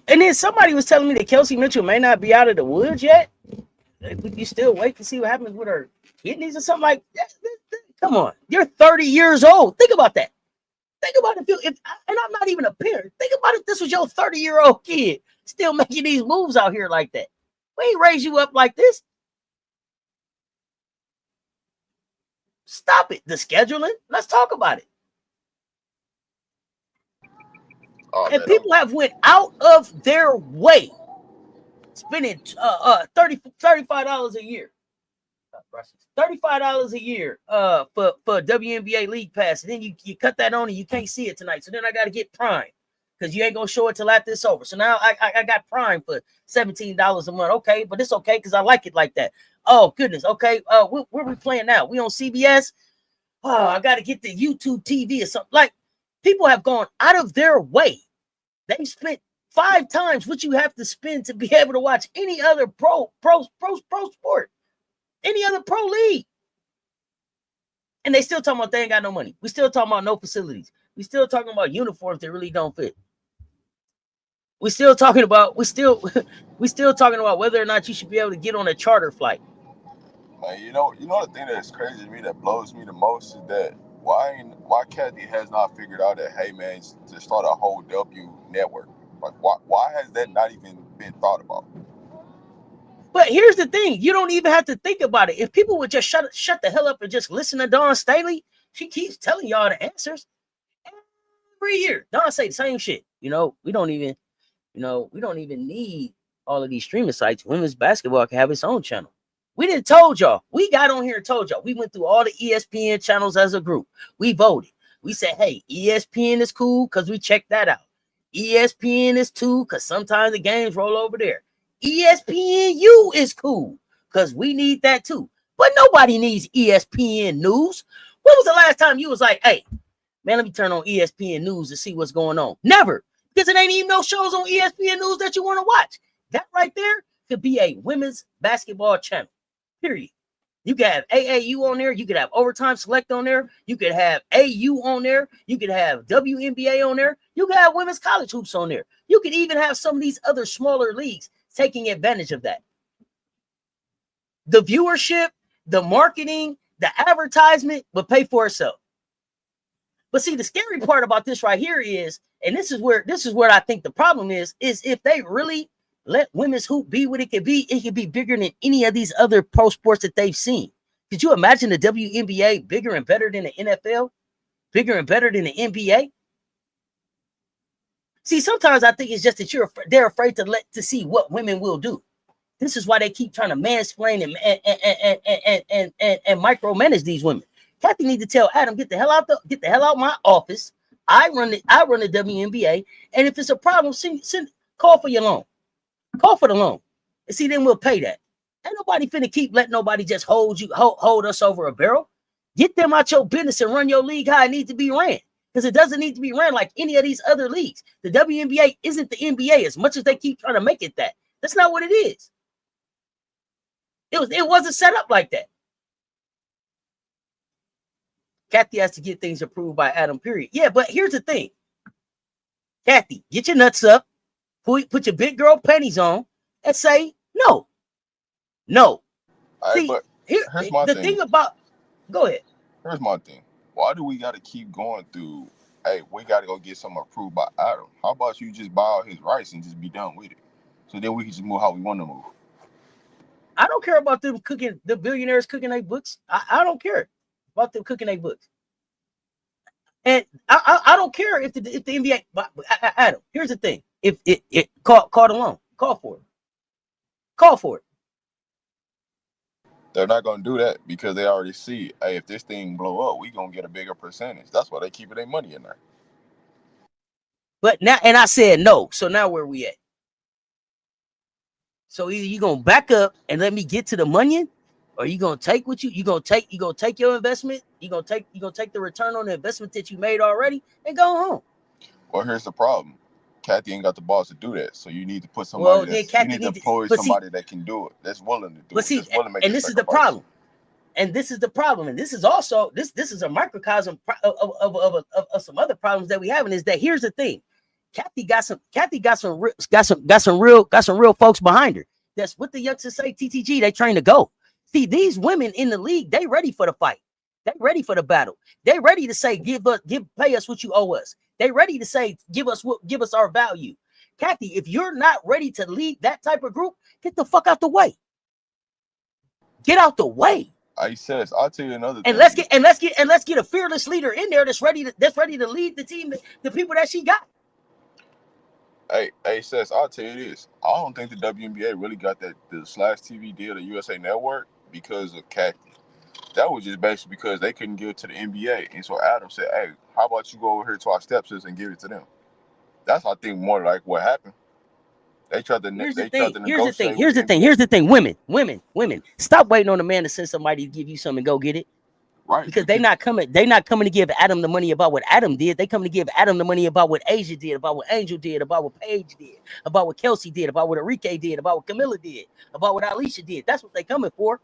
And then somebody was telling me that Kelsey Mitchell may not be out of the woods yet. You still wait to see what happens with her kidneys or something like that? Come on. You're 30 years old. Think about that. Think about it. And I'm not even a parent. Think about if this was your 30-year-old kid still making these moves out here like that. We ain't raise you up like this. Stop it. The scheduling. Let's talk about it. Oh, And man, people have went out of their way spending $35 a year. $35 a year for WNBA League Pass. And then you cut that on and you can't see it tonight. So then I got to get Prime because you ain't going to show it till after it's over. So now I got Prime for $17 a month. Okay, but it's okay because I like it like that. Oh, goodness. Okay, where we playing now? We on CBS? Oh, I got to get the YouTube TV or something. Like, people have gone out of their way. They spent 5 times what you have to spend to be able to watch any other pro sport. Any other pro league. And they still talking about they ain't got no money. We still talking about no facilities. We still talking about uniforms that really don't fit. We still talking about talking about whether or not you should be able to get on a charter flight. Man, you know the thing that's crazy to me that blows me the most is that why Kathy has not figured out that, hey man, to start a whole W network. Like why has that not even been thought about? But here's the thing. You don't even have to think about it. If people would just shut the hell up and just listen to Dawn Staley, she keeps telling y'all the answers. Every year, Dawn say the same shit. We don't even need all of these streaming sites. Women's basketball can have its own channel. We didn't told y'all. We got on here and told y'all. We went through all the ESPN channels as a group. We voted. We said, hey, ESPN is cool because we checked that out. ESPN is too because sometimes the games roll over there. ESPNU is cool because we need that too. But nobody needs ESPN News. When was the last time you was like, hey, man, let me turn on ESPN News to see what's going on? Never. Because it ain't even no shows on ESPN News that you want to watch. That right there could be a women's basketball channel. Period. You could have AAU on there. You could have Overtime Select on there. You could have AU on there. You could have WNBA on there. You could have women's college hoops on there. You could even have some of these other smaller leagues taking advantage of that. The viewership, the marketing, the advertisement would pay for itself. But see, the scary part about this right here is, and this is where I think the problem is if they really let women's hoop be what it could be bigger than any of these other pro sports that they've seen. Could you imagine the WNBA bigger and better than the NFL? Bigger and better than the NBA? See, sometimes I think it's just that they're afraid to see what women will do. This is why they keep trying to mansplain and micromanage these women. Kathy need to tell Adam, get the hell out my office. I run the WNBA, and if it's a problem, call for your loan. Call for the loan. And see, then we'll pay that. Ain't nobody finna keep letting nobody just hold us over a barrel. Get them out your business and run your league how it needs to be ran. Because it doesn't need to be ran like any of these other leagues. The WNBA isn't the NBA as much as they keep trying to make it that. That's not what it is. It wasn't set up like that. Kathy has to get things approved by Adam, period. Yeah, but here's the thing. Kathy, get your nuts up, put your big girl panties on, and say no. No. Right, see, but here's my thing about, go ahead. Here's my thing. Why do we got to keep going through, hey, we got to go get something approved by Adam? How about you just buy all his rights and just be done with it? So then we can just move how we want to move. I don't care about them cooking, the billionaires cooking their books. I don't care about them cooking their books. And I don't care if the NBA, Adam, here's the thing. If it call the loan, call for it. Call for it. They're not going to do that because they already see, hey, if this thing blow up, we going to get a bigger percentage. That's why they keeping their money in there. But now, and I said no. So now where we at? So either you going to back up and let me get to the money, or you going to take what you going to take your investment. You going to take the return on the investment that you made already and go home. Well, here's the problem. Kathy ain't got the balls to do that. So you need to put somebody employ somebody that can do it, that's willing to do it. And this is the problem. And this is the problem. And this is also this is a microcosm of some other problems that we have. And is that here's the thing. Kathy got some real folks behind her. That's what the youngsters say. TTG, they train to go. See, these women in the league, they ready for the fight. They ready for the battle. They ready to say, pay us what you owe us. They ready to say, give us our value. Kathy, if you're not ready to lead that type of group, get the fuck out the way. Get out the way. I says, I'll tell you another thing. Let's get a fearless leader in there that's ready to lead the team, the people that she got. Hey, Cess, I'll tell you this. I don't think the WNBA really got the Slash TV deal to USA Network because of Kathy. That was just basically because they couldn't give it to the NBA. And so Adam said, hey, how about you go over here to our stepsisters and give it to them? That's, I think, more like what happened. They tried to negotiate. Here's the thing. Women. Stop waiting on a man to send somebody to give you something and go get it. Right. Because they're not coming to give Adam the money about what Adam did. They come to give Adam the money about what Asia did, about what Angel did, about what Paige did, about what Kelsey did, about what Enrique did, about what Camilla did, about what Alicia did. That's what they coming for.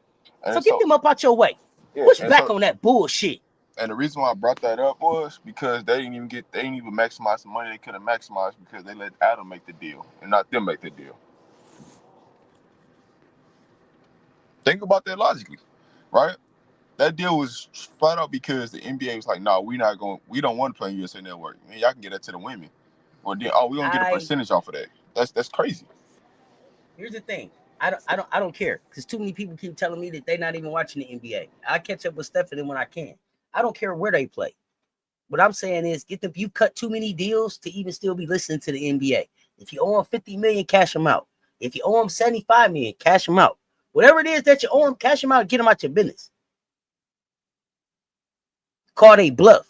So get them up out your way. Push back on that bullshit. And the reason why I brought that up was because they didn't even maximize the money they could have maximized because they let Adam make the deal and not them make the deal. Think about that logically, right? That deal was flat out because the NBA was like, no, we don't want to play on USA Network. Man, y'all can get that to the women. Or then, we're gonna get a percentage off of that. That's crazy. Here's the thing. I don't care because too many people keep telling me that they're not even watching the NBA. I catch up with Stephanie when I can. I don't care where they play. What I'm saying is you cut too many deals to even still be listening to the NBA. If you owe them 50 million, cash them out. If you owe them 75 million, cash them out. Whatever it is that you owe them, cash them out and get them out your business. Call they bluff.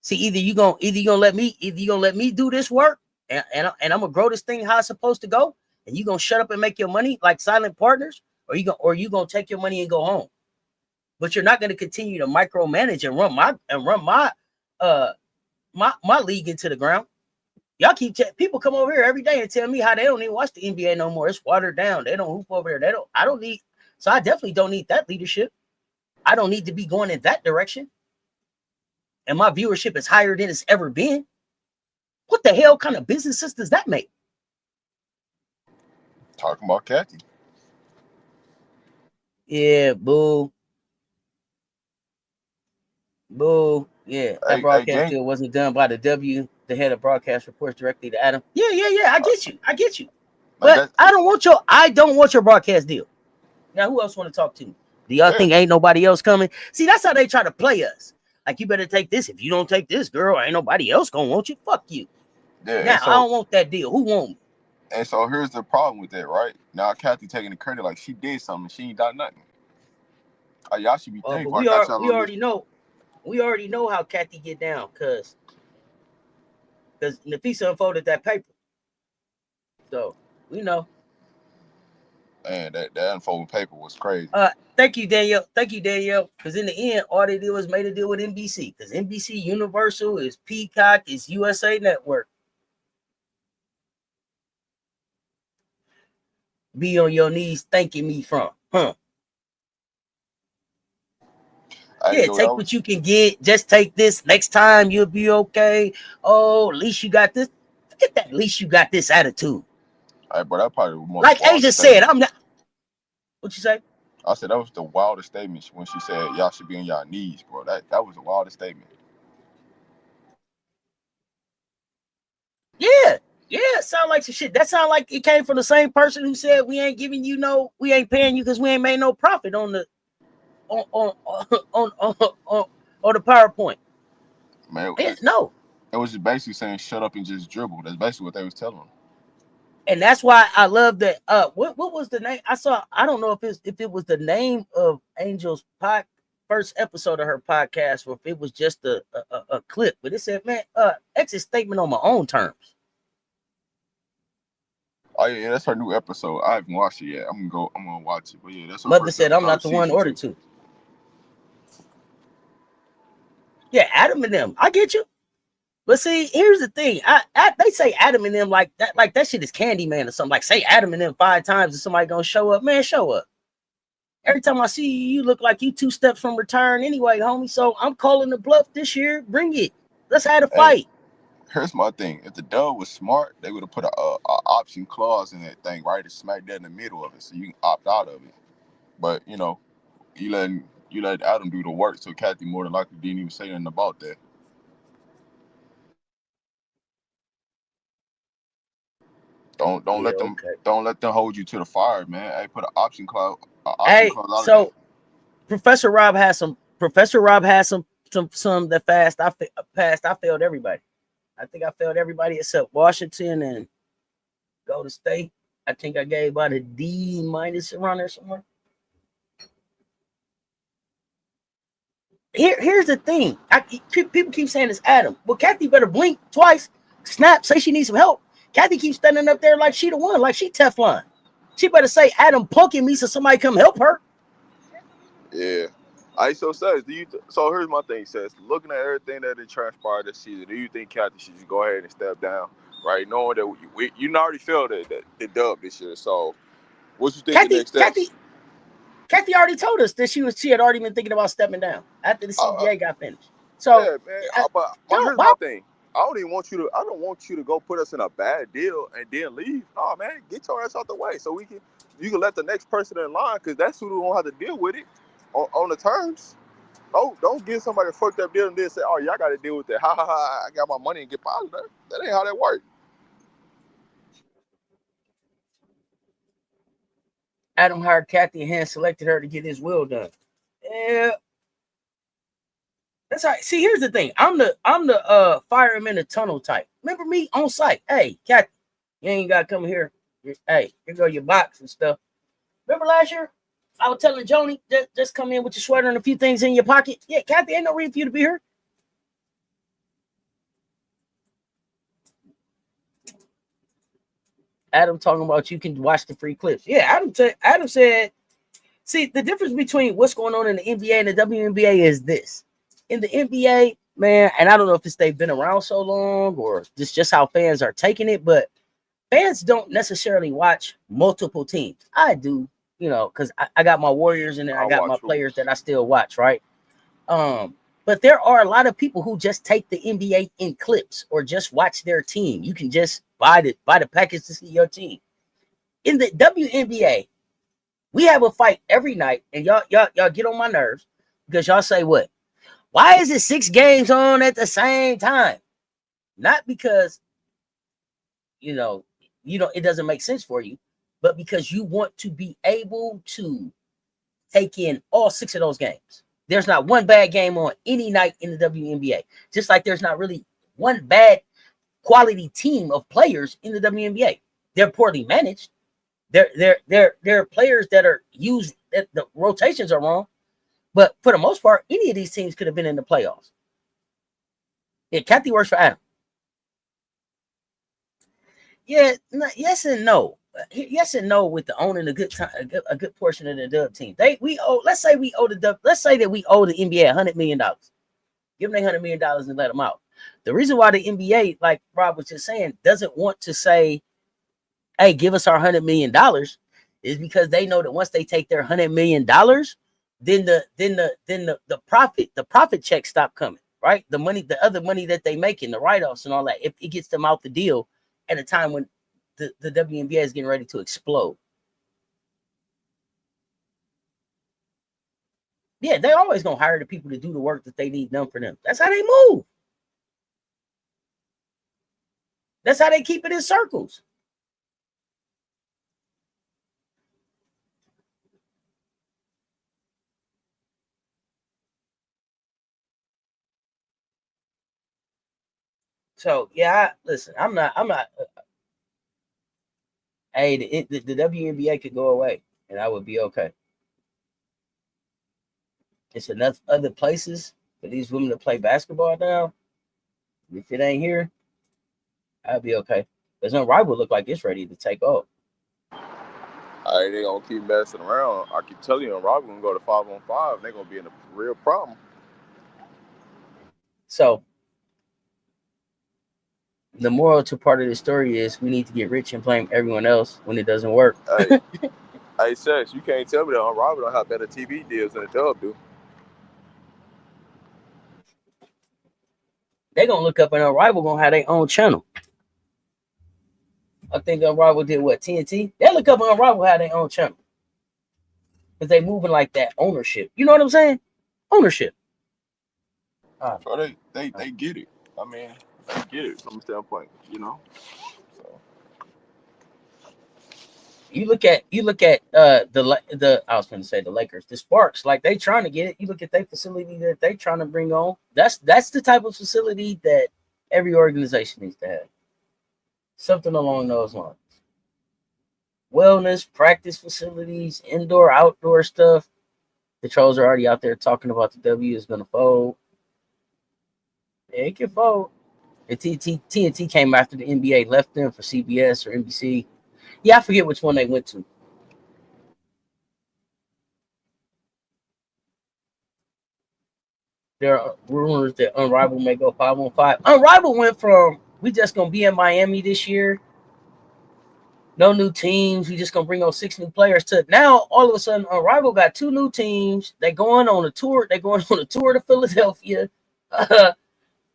See, either you gonna let me do this work and I'm gonna grow this thing how it's supposed to go, and you gonna shut up and make your money like silent partners, or you gonna take your money and go home. But you're not gonna continue to micromanage and run my league into the ground. Y'all people come over here every day and tell me how they don't even watch the NBA no more. It's watered down. They don't hoop over there. So I definitely don't need that leadership. I don't need to be going in that direction. And my viewership is higher than it's ever been. What the hell kind of business sense does that make? Talking about Kathy. Yeah, boo. Boo. Yeah, that broadcast deal wasn't done by the head of broadcast reports directly to Adam. Yeah. I get you. But I don't want your broadcast deal. Now, who else want to talk to me? Do y'all think ain't nobody else coming? See, that's how they try to play us. Like, you better take this. If you don't take this, girl, ain't nobody else gonna want you. Fuck you. Yeah, now, I don't want that deal. Who want me? And so here's the problem with that, right? Now, Kathy taking the credit like she did something. She ain't done nothing. Y'all should be thankful. But we already know how Kathy get down, because Nafisa unfolded that paper. So, we know. Man, that unfolding paper was crazy. Thank you, Danielle. Because in the end, all they did was made a deal with NBC. Because NBC Universal is Peacock, is USA Network. Be on your knees thanking me from, huh? Take what you can get. Just take this. Next time you'll be okay. Oh, at least you got this. Forget that. At least you got this attitude. All right, but that probably was more like Asia said. I'm not. What you say? I said that was the wildest statement when she said y'all should be on y'all knees, bro. That was the wildest statement. Yeah, sound like some shit. That sound like it came from the same person who said we ain't paying you because we ain't made no profit on the the PowerPoint. Man, no. It was just basically saying shut up and just dribble. That's basically what they was telling them. And that's why I love that. What was the name? I don't know if it was the name of Angel's first episode of her podcast, or if it was just a clip. But it said, man, exit statement on my own terms. Oh yeah, that's her new episode. I haven't watched it yet. I'm gonna watch it. But yeah, that's her Mother said I'm not the one ordered to. Yeah, Adam and them. I get you. But see, here's the thing. They say Adam and them like that shit is Candyman or something. Like, say Adam and them 5 times and somebody gonna show up. Man, show up. Every time I see you, you look like you 2 steps from return anyway, homie. So I'm calling the bluff this year. Bring it. Let's have a fight. Here's my thing. If the dub was smart, they would have put a option clause in that thing, right? To smack that in the middle of it so you can opt out of it. But, you letting You let Adam do the work, so Kathy more than likely didn't even say nothing about that. Don't Yeah, let them okay. hold you to the fire, man. Hey, put an option clause Hey, out of so that. Professor Rob has some that fast. I failed everybody. I think I failed everybody except Washington and Golden State. I think I gave about a D minus around there somewhere. Here's the thing. People keep saying it's Adam. Well, Kathy better blink twice, snap, say she needs some help. Kathy keeps standing up there like she the one, like she Teflon. She better say Adam punking me so somebody come help her. Yeah. So Cess, so here's my thing, Cess. Looking at everything that transpired this season, do you think Kathy should just go ahead and step down, right? Knowing that you already felt the dub this year. So what you think the next steps? Kathy already told us that she had already been thinking about stepping down after the CBA got finished. So yeah, man. But here's my thing. I don't want you to go put us in a bad deal and then leave. Oh man, get your ass out the way so you can let the next person in line, because that's who don't have to deal with it on the terms. Don't give somebody a fucked up deal and then say, oh, y'all got to deal with that. Ha ha ha! I got my money and get out of there. That ain't how that works. Adam hired Kathy and hand selected her to get his will done. Yeah, that's right. See, here's the thing. I'm the fire him in the tunnel type. Remember me on site? Hey, Kathy, you ain't gotta come here. Hey, here go your box and stuff. Remember last year? I was telling Joni, just come in with your sweater and a few things in your pocket. Yeah, Kathy, ain't no reason for you to be here. Adam talking about you can watch the free clips. Yeah, Adam said, see, the difference between what's going on in the NBA and the WNBA is this. In the NBA, man, and I don't know if it's they've been around so long or just how fans are taking it, but fans don't necessarily watch multiple teams. I do, because I got my Warriors and then I got my players that I still watch, right? But there are a lot of people who just take the NBA in clips or just watch their team. You can just buy the package to see your team. In the WNBA, we have a fight every night, and y'all get on my nerves because y'all say what? Why is it 6 games on at the same time? Not because it doesn't make sense for you, but because you want to be able to take in all 6 of those games. There's not one bad game on any night in the WNBA. Just like there's not really one bad quality team of players in the WNBA. They're poorly managed. They're players that are used. That the rotations are wrong, but for the most part, any of these teams could have been in the playoffs. Yeah, Kathy works for Adam. Yeah, yes and no. Yes and no with the owning a good time, a good portion of the Dub team. Let's say we owe the NBA $100 million. Give them $100 million and let them out. The reason why the NBA, like Rob was just saying, doesn't want to say, "Hey, give us our $100 million," is because they know that once they take their $100 million, then the profit checks stop coming. Right, the other money that they make in the write-offs and all that, if it gets them out the deal at a time when the WNBA is getting ready to explode. Yeah, they're always gonna hire the people to do the work that they need done for them. That's how they move. That's how they keep it in circles. So yeah, listen, I'm not. Hey, the WNBA could go away, and I would be okay. It's enough other places for these women to play basketball now. If it ain't here, I'll be okay. There's no rival look like it's ready to take off. They gonna keep messing around. I keep telling you, Rob gonna go to 5-on-5. They're gonna be in a real problem. So the moral to part of the story is we need to get rich and blame everyone else when it doesn't work. Hey, Cess, you can't tell me that Robert don't have better TV deals than the Dub do. They're gonna look up and Unrival gonna have their own channel. I think Unrival did what, TNT? They look up and Unrival have their own channel. because they moving like that ownership. You know what I'm saying? Ownership. So they get it. I mean, they get it from a standpoint, you know. So You look at the I was going to say the Lakers, the Sparks, like they trying to get it. You look at their facility that they trying to bring on. That's the type of facility that every organization needs to have. Something along those lines. Wellness, practice facilities, indoor, outdoor stuff. The trolls are already out there talking about the W is going to fold. It can fold. And TNT came after the NBA left them for CBS or NBC. Yeah, I forget which one they went to. There are rumors that Unrivaled may go 5-on-5. Unrivaled went from we just gonna be in Miami this year, no new teams. We just gonna bring on 6 new players. To now, all of a sudden, Unrivaled got 2 new teams. They going on a tour. They going on a tour to Philadelphia.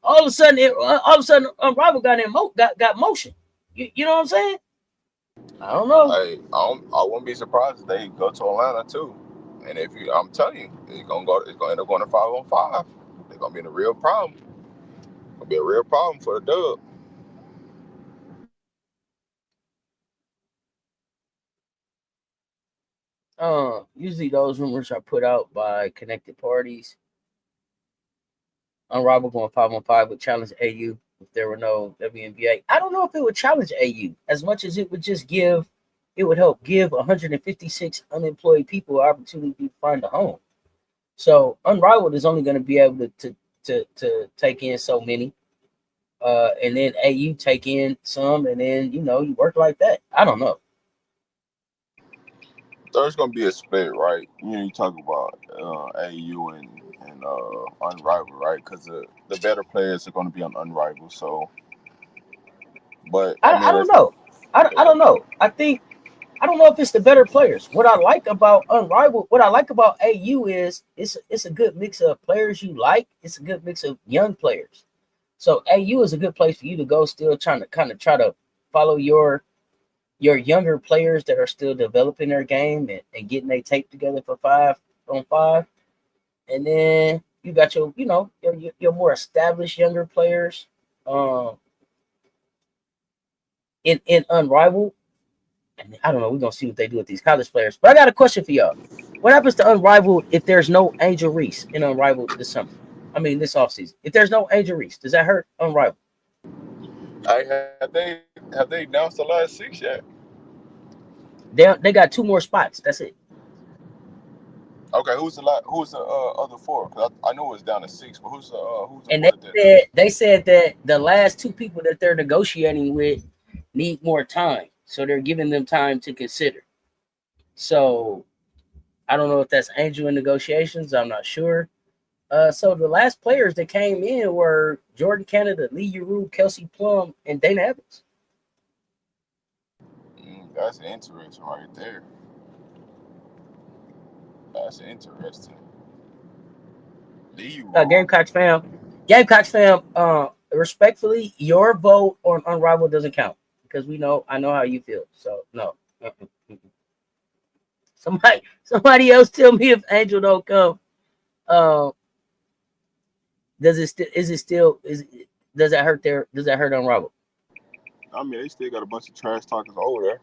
All of a sudden, Unrivaled got motion. You know what I'm saying? I don't know. I wouldn't be surprised if they go to Atlanta too. And if you, I'm telling you, it's gonna end up going to 5-on-5. They're gonna be in a real problem. Gonna be a real problem for the Dub. Usually those rumors are put out by connected parties. Unrivaled going 5-on-5 would challenge AU if there were no WNBA. I don't know if it would challenge AU as much as it would just it would help give 156 unemployed people an opportunity to find a home. So Unrivaled is only going to be able to take in so many, and then AU take in some, and then you work like that. I don't know. There's gonna be a split, right? You talk about AU and Unrivaled, right? Because the better players are gonna be on Unrivaled. So, but I I mean, don't know. I don't know. I don't know if it's the better players. What I like about Unrivaled, what I like about AU is it's a good mix of players you like. It's a good mix of young players. So AU is a good place for you to go, still trying to kind of try to follow your younger players that are still developing their game and getting their tape together for 5-on-5. And then you got your more established younger players in Unrivaled. And I don't know. We're gonna see what they do with these college players. But I got a question for y'all. What happens to Unrivaled if there's no Angel Reese in Unrivaled this summer? I mean, this offseason. If there's no Angel Reese, does that hurt Unrivaled? have they announced the last 6 yet? They got 2 more spots. That's it. Okay, who's the other 4? Because I know it's down to 6, but who's the And 4 that they're down? they said that the last 2 people that they're negotiating with need more time, so they're giving them time to consider. So I don't know if that's Angel in negotiations. I'm not sure. So the last players that came in were Jordan Canada, Lee Uru, Kelsey Plum, and Dana Evans. That's interesting right there. That's interesting. Lee Rule. Gamecocks fam. Respectfully, your vote on Unrivaled doesn't count because I know how you feel. So no. Somebody else tell me if Angel don't come. Uh, does that hurt Unrivaled? I mean, they still got a bunch of trash talkers over there.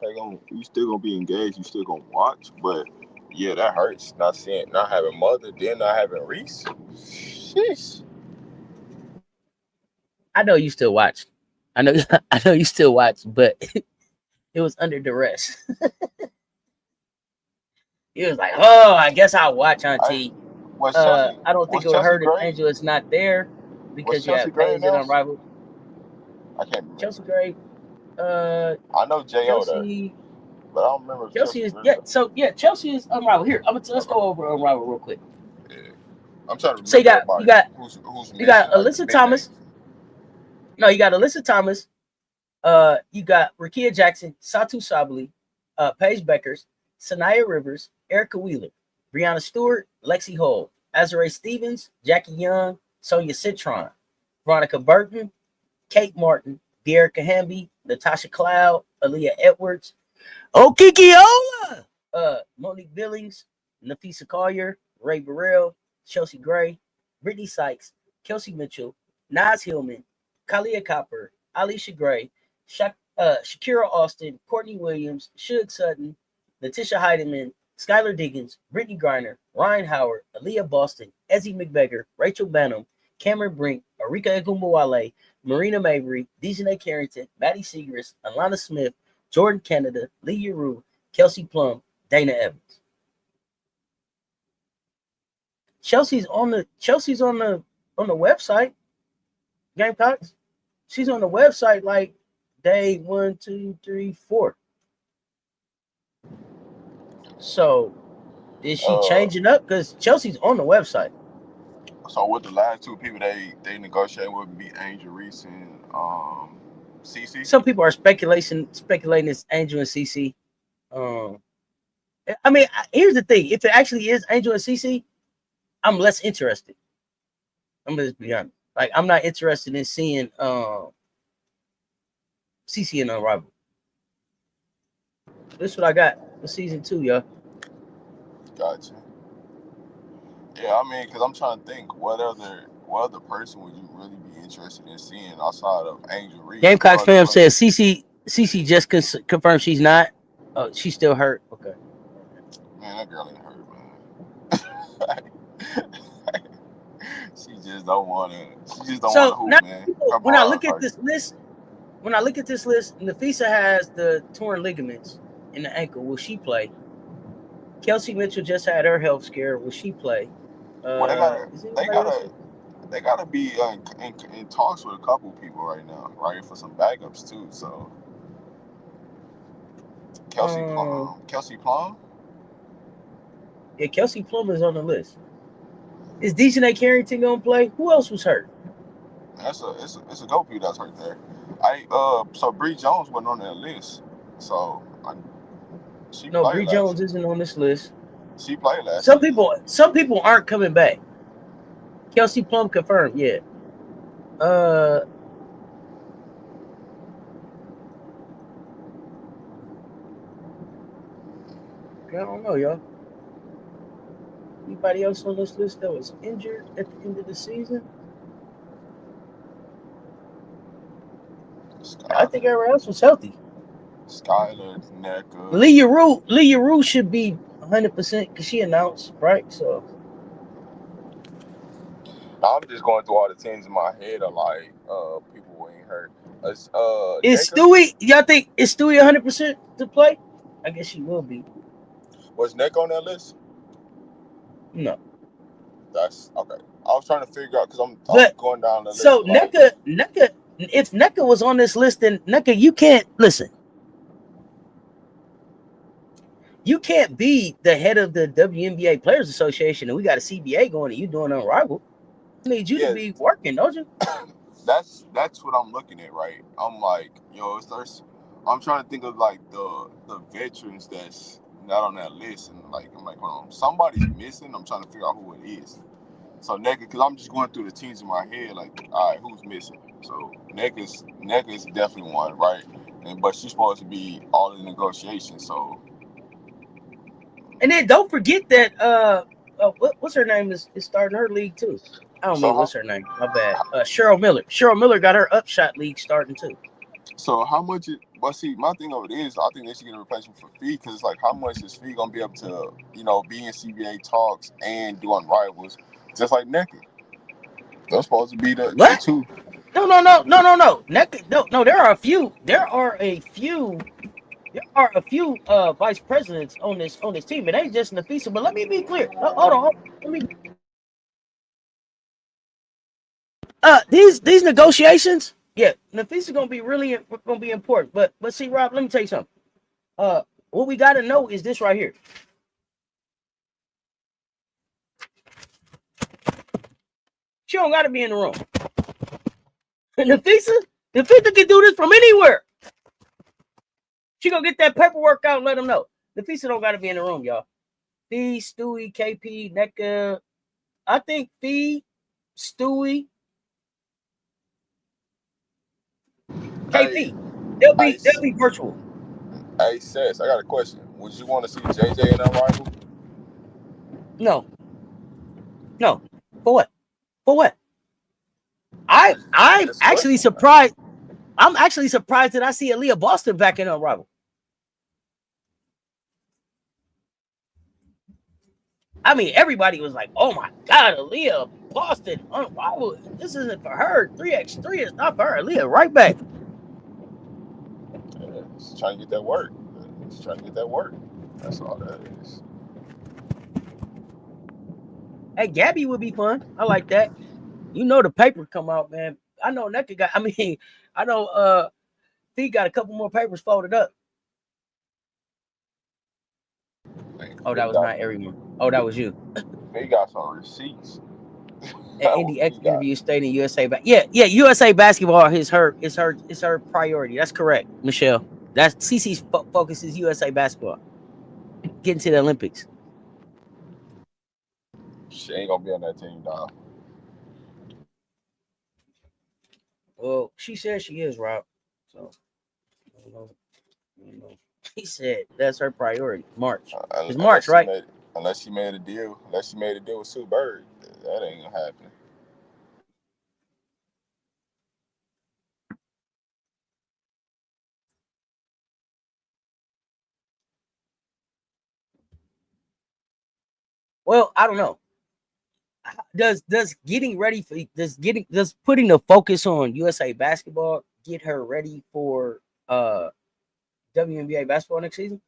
You still gonna be engaged. You still gonna watch, but yeah, that hurts. Not having Mother, then not having Reese. Sheesh. I know you still watch. I know I know you still watch, but it was under duress. He was like, "Oh, I guess I'll watch Auntie." Was Chelsea I don't think was it would Chelsea hurt if Gray? Angel is not there Was because you Chelsea have Gray Paige and announced? Unrivaled. I can't Chelsea remember. Gray. I know J.O. there, Chelsea. but I don't remember if Chelsea Chelsea is Gray yeah. there. So yeah, Chelsea is Unrivaled. Here, let's Okay. go over Unrivaled real quick. Yeah. I'm trying to So remember everybody who's you got missing, like the Alyssa big Thomas. names. No, you got Alyssa Thomas. You got Rakia Jackson, Satu Sabali, Paige Beckers, Sanaya Rivers, Erica Wheeler, Brianna Stewart, Lexi Hull, Azare Stevens, Jackie Young, Sonia Citron, Veronica Burton, Kate Martin, Dearica Hamby, Natasha Cloud, Aaliyah Edwards, Okikiola, Monique Billings, Nafisa Collier, Ray Burrell, Chelsea Gray, Brittany Sykes, Kelsey Mitchell, Naz Hillman, Kalia Copper, Alicia Gray, Shakira Austin, Courtney Williams, Suge Sutton, Letitia Heidemann, Skylar Diggins, Brittany Griner, Ryan Howard, Aaliyah Boston, Ezzie McBeggar, Rachel Banham, Cameron Brink, Arika Egumbawale, Marina Mabry, Dejanay Carrington, Maddie Segrist, Alana Smith, Jordan Canada, Lee Rue, Kelsey Plum, Dana Evans. Chelsea's on the website. Gamecocks. She's on the website like day 1, 2, 3, 4. So is she changing up? Because Chelsea's on the website. So with the last two people they negotiate would be Angel Reese and CC. Some people are speculating it's Angel and CC. I mean, here's the thing: if it actually is Angel and CC, I'm less interested. I'm gonna just be honest. Like, I'm not interested in seeing CC and Unrivaled. This is what I got for season 2, y'all. Gotcha. Yeah, I mean, because I'm trying to think, what other person would you really be interested in seeing outside of Angel Reese? Gamecocks fam says CC just confirmed she's not. Oh, she's still hurt. Okay. Man, that girl ain't hurt, man. She just don't want to. She just don't want to hoop, man. When I look at this list, Nafisa has the torn ligaments in the ankle. Will she play? Kelsey Mitchell just had her health scare. Will she play? Well, they gotta be in talks with a couple people right now, right, for some backups too. So Kelsey Plum. Yeah, Kelsey Plum is on the list. Is Dejanay Carrington gonna play? Who else was hurt? It's a go people that's hurt there. So Bree Jones wasn't on that list. So Bree Jones isn't on this list. She played last. Some people aren't coming back. Kelsey Plum confirmed, yeah. I don't know, y'all. Anybody else on this list that was injured at the end of the season? I think everyone else was healthy. Skylar, Necker. Lee Rue should be 100% because she announced, right? So I'm just going through all the teams in my head of like people who ain't hurt. Is Stewie? Y'all think is Stewie 100% to play? I guess she will be. Was Neck on that list? No. That's okay. I was trying to figure out because I'm going down the list. So Necker, if Necker was on this list, then Necker, you can't listen. You can't be the head of the WNBA Players Association and we got a CBA going and you doing Unrivaled. I need you to be working, don't you? That's what I'm looking at, right? I'm like, I'm trying to think of like the veterans that's not on that list, and like I'm like, hold on, somebody's missing. I'm trying to figure out who it is. So Necker, because I'm just going through the teams in my head, like, all right, who's missing? So Necker's definitely one, right? But she's supposed to be all in negotiations, so. And then don't forget that what's her name is starting her league too. I don't mean what's her name. My bad. Cheryl Miller. Cheryl Miller got her Upshot league starting too. So how much? See, my thing of it is, I think they should get a replacement for Fee because it's like, how much is Fee gonna be able to, be in CBA talks and do Unrivals, just like Necker? They're supposed to be the two. No. Necker, no. There are a few vice presidents on this team. It ain't just Nafisa. But let me be clear. Hold on. These negotiations, yeah, Nafisa gonna be important. But see, Rob, let me tell you something. What we gotta know is this right here. She don't gotta be in the room. Nafisa can do this from anywhere. She gonna get that paperwork out and let them know. Nafisa don't gotta be in the room, y'all. Fee, Stewie, KP, Necker. I think Fee, Stewie, KP. They'll be virtual. Hey, Cess, I got a question. Would you want to see JJ in Unrivaled? No. For what? For what? I'm actually surprised. I'm actually surprised that I see Aaliyah Boston back in Unrivaled. I mean, everybody was like, "Oh my God, Aaliyah Boston Unrivaled. This isn't for her. 3x3 is not for her." Aaliyah right back. Yeah, she's trying to get that work. She's trying to get that work. That's all that is. Hey, Gabby would be fun. I like that. You know the paper come out, man. I know Necka got. I mean, I know Fee got a couple more papers folded up. Man, Oh, that was not everyone. Oh, that was you. They got some receipts. An Indy X interview stating USA USA basketball is her priority. That's correct, Michelle. That's CC's focus is USA basketball. Getting to the Olympics. She ain't gonna be on that team, dog. Well, she says she is, Rob. So I don't know. He said that's her priority. March. It's March, right? Unless she made a deal with Sue Bird, that ain't gonna happen. Well, I don't know. Does putting the focus on USA basketball get her ready for WNBA basketball next season?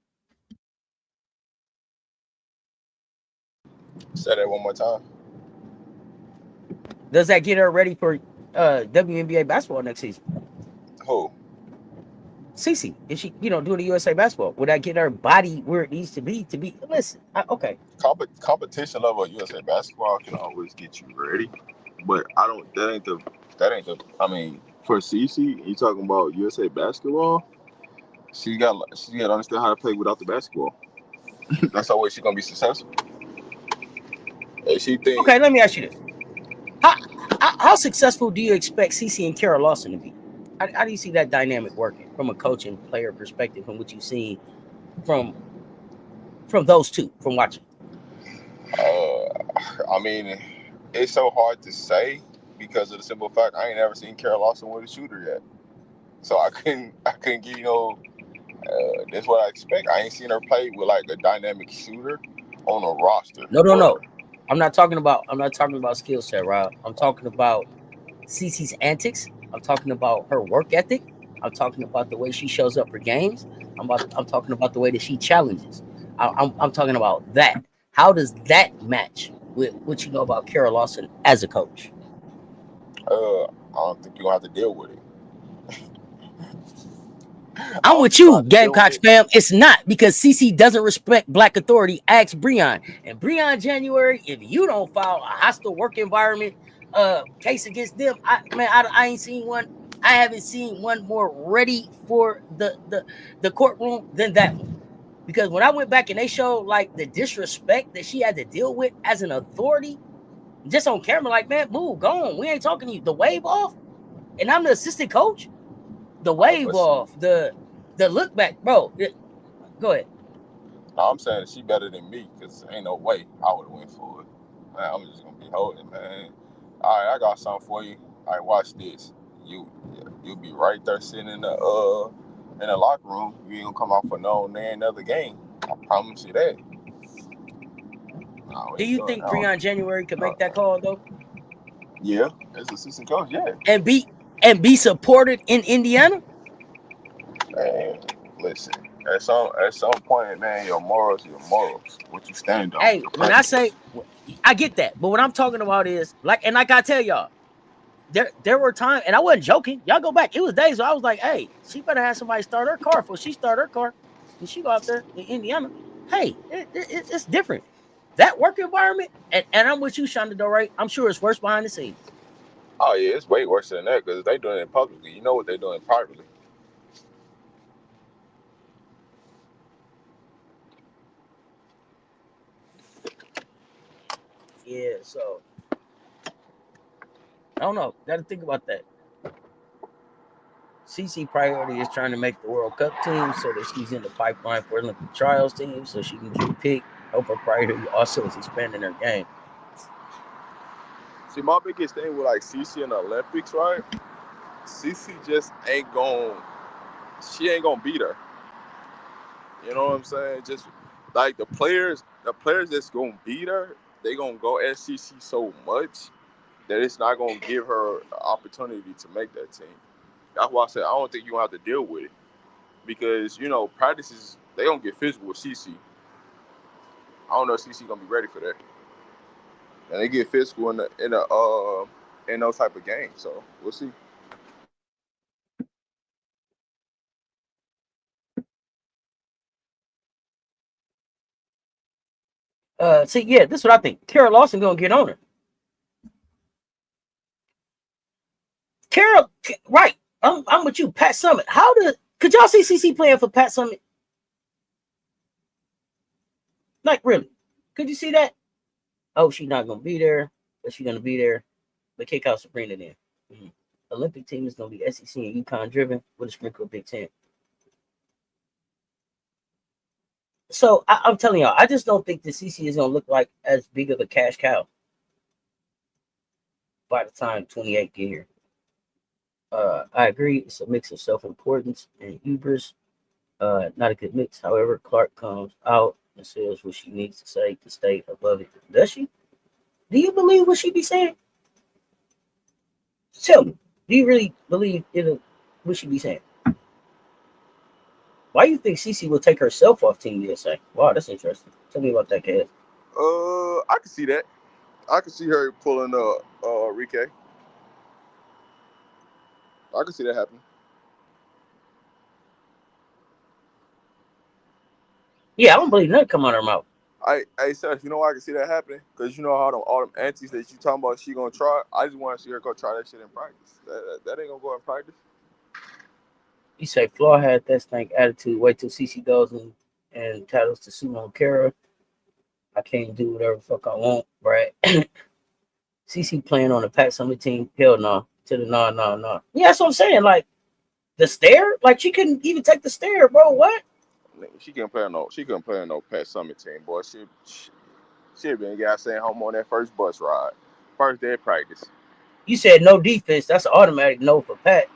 Say that one more time. Does that get her ready for WNBA basketball next season? Who? Cece, is she, doing the USA basketball? Would that get her body where it needs to be? Listen, okay. Competition level of USA basketball can always get you ready, but I don't. That ain't the. I mean, for Cece, you talking about USA basketball? She got to understand how to play without the basketball. That's the way she's gonna be successful. And she think. Okay, let me ask you this: How successful do you expect Cece and Kara Lawson to be? How do you see that dynamic working from a coach and player perspective, from what you've seen from those two from watching? I mean, it's so hard to say because of the simple fact I ain't never seen Kara Lawson with a shooter yet, so I couldn't give you no. That's what I expect. I ain't seen her play with like a dynamic shooter on a roster. No. I'm not talking about skill set, Rob. I'm talking about Cece's antics. I'm talking about her work ethic. I'm talking about the way she shows up for games. I'm talking about the way that she challenges. I'm talking about that. How does that match with what you know about Kara Lawson as a coach? I don't think you're gonna have to deal with it. I'm with you, Gamecocks fam. It's not because CC doesn't respect black authority. Ask Breon. And Breon January, if you don't file a hostile work environment case against them, I ain't seen one. I haven't seen one more ready for the courtroom than that one. Because when I went back and they showed like the disrespect that she had to deal with as an authority, just on camera, like, man, move, go on. We ain't talking to you. The wave off, and I'm the assistant coach. The wave off, the look back, bro. Go ahead. No, I'm saying she better than me because ain't no way I would have went for it. Man, I'm just gonna be holding, man. All right, I got something for you. All right, watch this. You'll be right there sitting in the locker room. You ain't gonna come out for another game. I promise you that. Do you think Breon January could make that call though? Yeah, as assistant coach, yeah. And be supported in Indiana? Man, listen. At some point, man, your morals. What you stand on. Hey, when I say I get that, but what I'm talking about is like I tell y'all, there were times, and I wasn't joking. Y'all go back. It was days where I was like, hey, she better have somebody start her car before she start her car. And she go out there in Indiana. Hey, it's different. That work environment, and I'm with you, Shonda Doré. I'm sure it's worse behind the scenes. Oh yeah, it's way worse than that because they doing it publicly. You know what they're doing privately. Yeah, so I don't know. Got to think about that. CC priority is trying to make the World Cup team so that she's in the pipeline for Olympic trials team so she can get picked Oprah probably also is expanding her game. See, my biggest thing with like Cece in the Olympics, right? Cece just ain't going. She ain't gonna beat her. You know what I'm saying? Just like the players that's gonna beat her, they gonna go at Cece so much that it's not gonna give her an opportunity to make that team. That's why I said I don't think you gonna have to deal with it because practices they gonna get physical with Cece. I don't know if Cece gonna be ready for that, and they get physical in those type of games. So we'll see. See, yeah, this is what I think. Kara Lawson gonna get on her. Kara, right? I'm with you, Pat Summitt. Could y'all see CC playing for Pat Summitt? Like, really? Could you see that? Oh, she's not gonna be there, but she's gonna be there. But kick out Sabrina then. Mm-hmm. Olympic team is gonna be SEC and UConn driven with a sprinkle of Big Ten. So I'm telling y'all, I just don't think the CC is gonna look like as big of a cash cow by the time 28 get here. I agree. It's a mix of self-importance and hubris. Not a good mix. However, Clark comes out and says what she needs to say to stay above it. Does she? Do you believe what she be saying? Tell me. Do you really believe what she be saying? Why do you think Cece will take herself off Team USA? Wow, that's interesting. Tell me about that, Kaz. I can see that. I can see her pulling Rike. I can see that happening. Yeah, I don't believe nothing come out of her mouth. I said, you know why I can see that happening? Because you know how all them aunties that you talking about, she gonna try. I just want to see her go try that shit in practice. That ain't gonna go in practice. You say Flaw had that stank attitude. Wait till CC goes and tattles to Sumo Kara. I can't do whatever the fuck I want, right? CC playing on the Pat Summer team. Hell no. To the no. Yeah, that's what I'm saying. Like the stare, like she couldn't even take the stare, bro. What? She couldn't play on no. She couldn't play on no Pat Summit team, boy. She been got sent home on that first bus ride, first day of practice. You said no defense. That's an automatic no for Pat.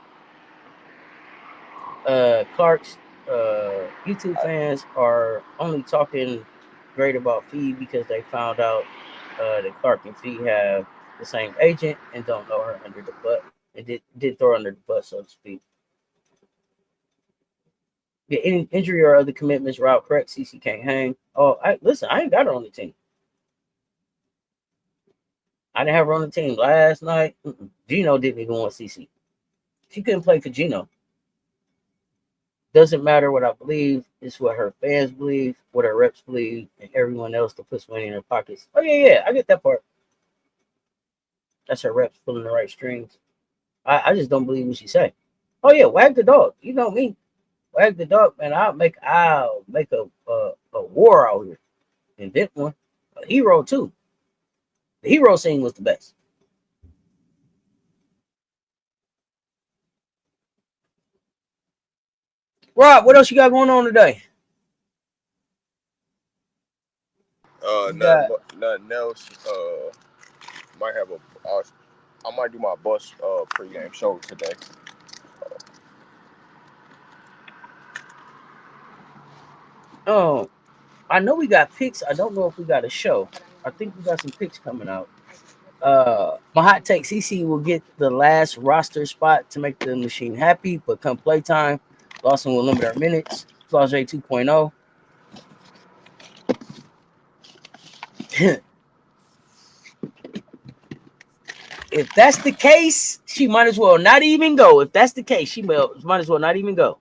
Clark's YouTube fans are only talking great about Fee because they found out that Clark and Fee have the same agent and don't know her under the butt and did throw her under the bus, so to speak. Yeah, any injury or other commitments, route correct. CC can't hang. Oh, listen, I ain't got her on the team. I didn't have her on the team last night. Gino didn't even want CC. She couldn't play for Gino. Doesn't matter what I believe. It's what her fans believe, what her reps believe, and everyone else that puts money in their pockets. Oh, yeah, I get that part. That's her reps pulling the right strings. I just don't believe what she say. Oh, yeah, wag the dog. You know me. Wag the dog, man. I'll make a war out here. Invent one. A hero, too. The hero scene was the best. Rob, what else you got going on today? You got Nothing else. Might have I might do my bus pregame show today. oh, I know we got picks. I don't know if we got a show. I think we got some picks coming out. My hot take: CC will get the last roster spot to make the machine happy, but come playtime, Lawson will limit our minutes. Flage 2.0. If that's the case, she might as well not even go. If that's the case, she might as well not even go.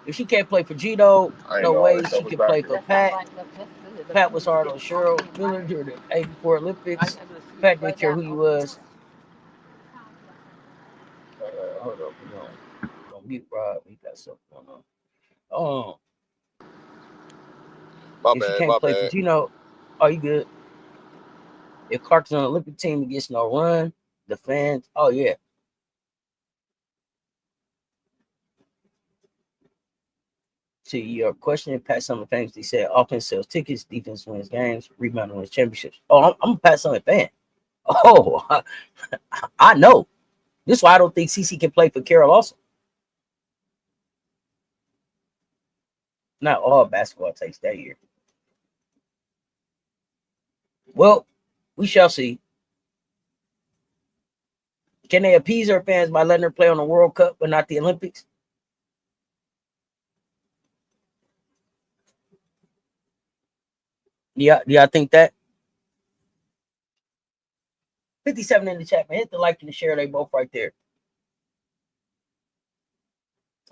If she can't play for Gino, no way she can play for Pat. Pat was hard on Cheryl Miller during the '84 Olympics. Pat didn't care who he was. Hold up, we're gonna mute Rob. He got something going on. My If she bad, can't my play for bad. Gino, are you good? If Clark's on the Olympic team and gets no run, the fans, oh yeah. to your question, Pat Summitt famously said, offense sells tickets, defense wins games, rebounding wins championships. Oh, I'm a Pat Summitt fan. Oh, I know. This is why I don't think CC can play for Carroll also. Not all basketball takes that year. Well, we shall see. Can they appease their fans by letting her play on the World Cup but not the Olympics? Yeah, do y'all think that? 57 in the chat, man. Hit the like and the share. They both right there.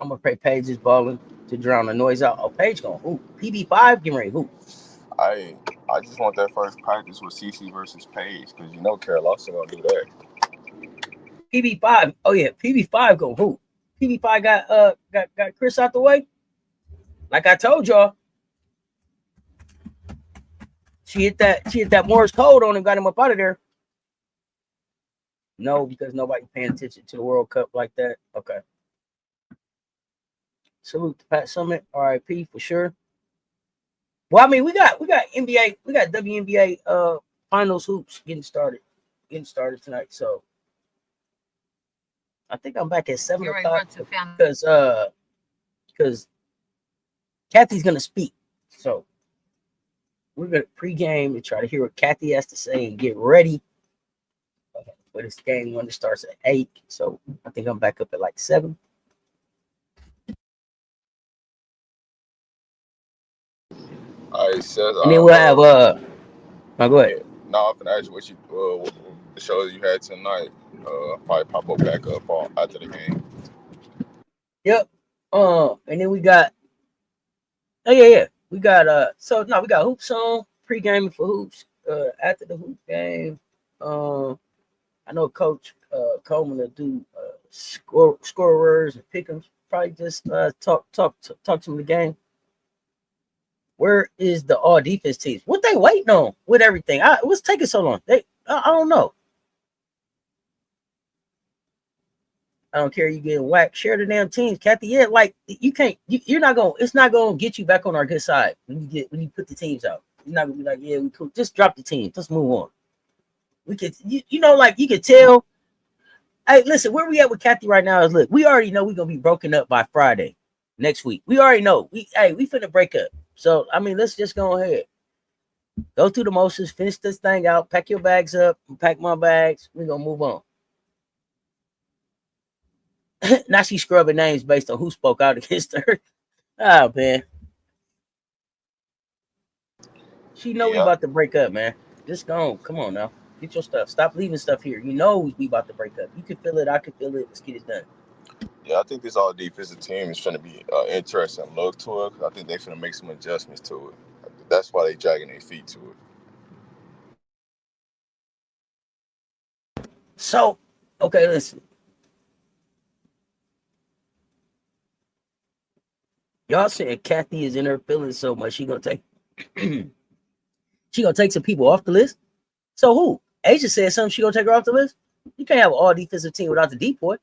I'm gonna pray Paige is balling to drown the noise out. Oh, Paige going hoop. PB5 getting ready hoop. I just want that first practice with CC versus Paige because you know Carol also gonna do that. PB5. Oh yeah, PB5 going hoop. PB5 got Chris out the way. Like I told y'all, she hit that Morris code on him, got him up out of there. No, because nobody paying attention to the World Cup like that. Okay. Salute to Pat Summitt, RIP for sure. Well, I mean, we got NBA, we got WNBA finals hoops getting started tonight. So I think I'm back at 7 o'clock because Kathy's gonna speak. So we're gonna pregame and try to hear what Kathy has to say and get ready. But this game when it starts at 8. So I think I'm back up at like 7. All right, Cess. And then we'll have go ahead. No, I'm gonna ask you what the shows you had tonight. Probably pop up back up after the game. Yep. And then we got we got we got hoops on pre-gaming for hoops. After the hoop game, I know Coach Coleman will do scorers and pick'ems. Probably just talk some of the game. Where is the all defense teams? What they waiting on with everything? What's taking so long? I don't know. I don't care. You getting whacked. Share the damn teams, Kathy. Yeah, like you can't. You're not going. It's not going to get you back on our good side when you put the teams out. You're not going to be like, yeah, we cool. Just drop the teams. Let's move on. We could, like you could tell. Hey, listen, where we at with Kathy right now is look. We already know we're gonna be broken up by Friday next week. We already know. We finna break up. So I mean, let's just go ahead. Go through the motions, finish this thing out, pack your bags up, pack my bags. We're gonna move on. Now she's scrubbing names based on who spoke out against her. Oh man. She know we about to break up, man. Just go on. Come on now. Get your stuff. Stop leaving stuff here. You know we about to break up. You can feel it. I can feel it. Let's get it done. Yeah, I think this all defensive team is going to be interesting look to it. I think they're going to make some adjustments to it. That's why they dragging their feet to it. So, okay, listen. Y'all saying Kathy is in her feelings so much she gonna take some people off the list. So who? Asia said something. She gonna take her off the list. You can't have an all defensive team without the decoy.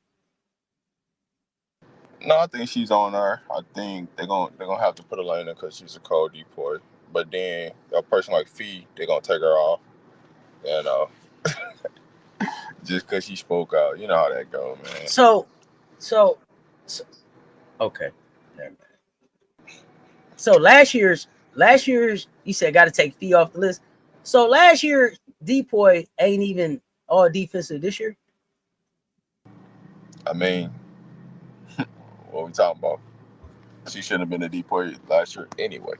No, I think she's on there. I think they're gonna have to put her in there because she's a cold decoy. But then a person like Fee, they're gonna take her off. You know, just because she spoke out. You know how that go, man. So okay. Never mind. So last year's you said got to take Fee off the list. So last year Depoy ain't even all defensive this year. I mean, what we talking about? She shouldn't have been a decoy last year anyway.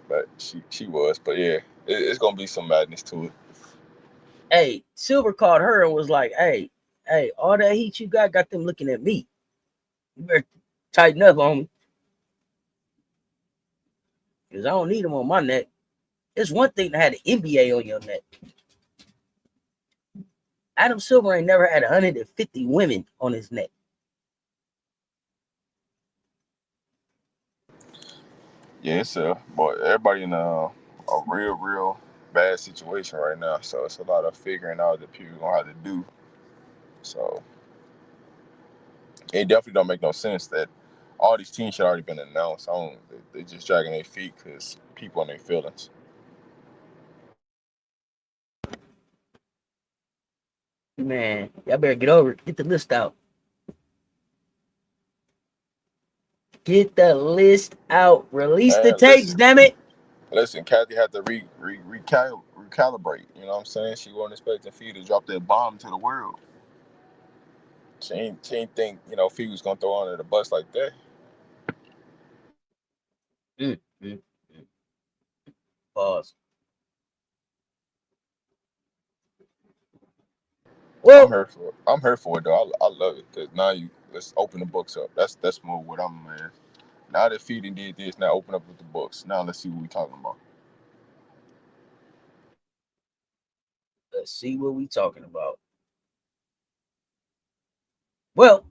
But she was. But yeah, it's gonna be some madness to it. Hey, Silver called her and was like, hey, all that heat you got them looking at me. You better tighten up on me. Because I don't need them on my neck. It's one thing to have the NBA on your neck. Adam Silver ain't never had 150 women on his neck. Yeah, it's boy, everybody in a real bad situation right now. So it's a lot of figuring out that people gonna have to do. So it definitely don't make no sense that all these teams should already been announced. They just dragging their feet because people on their feelings. Man, y'all better get over it. Get the list out. Get the list out. Release the Man, tapes, damn it. listen, Kathy had to recalibrate. You know what I'm saying? She wasn't expecting Fee to drop that bomb to the world. She ain't think, Fee was gonna throw under the bus like that. Mm, mm, mm. Pause. I'm Well, here for it. I'm here for it though. I love it because now let's open the books up. That's more what I'm man. Now that Fee did this, now open up with the books. Now let's see what we talking about. let's see what we talking about. Well,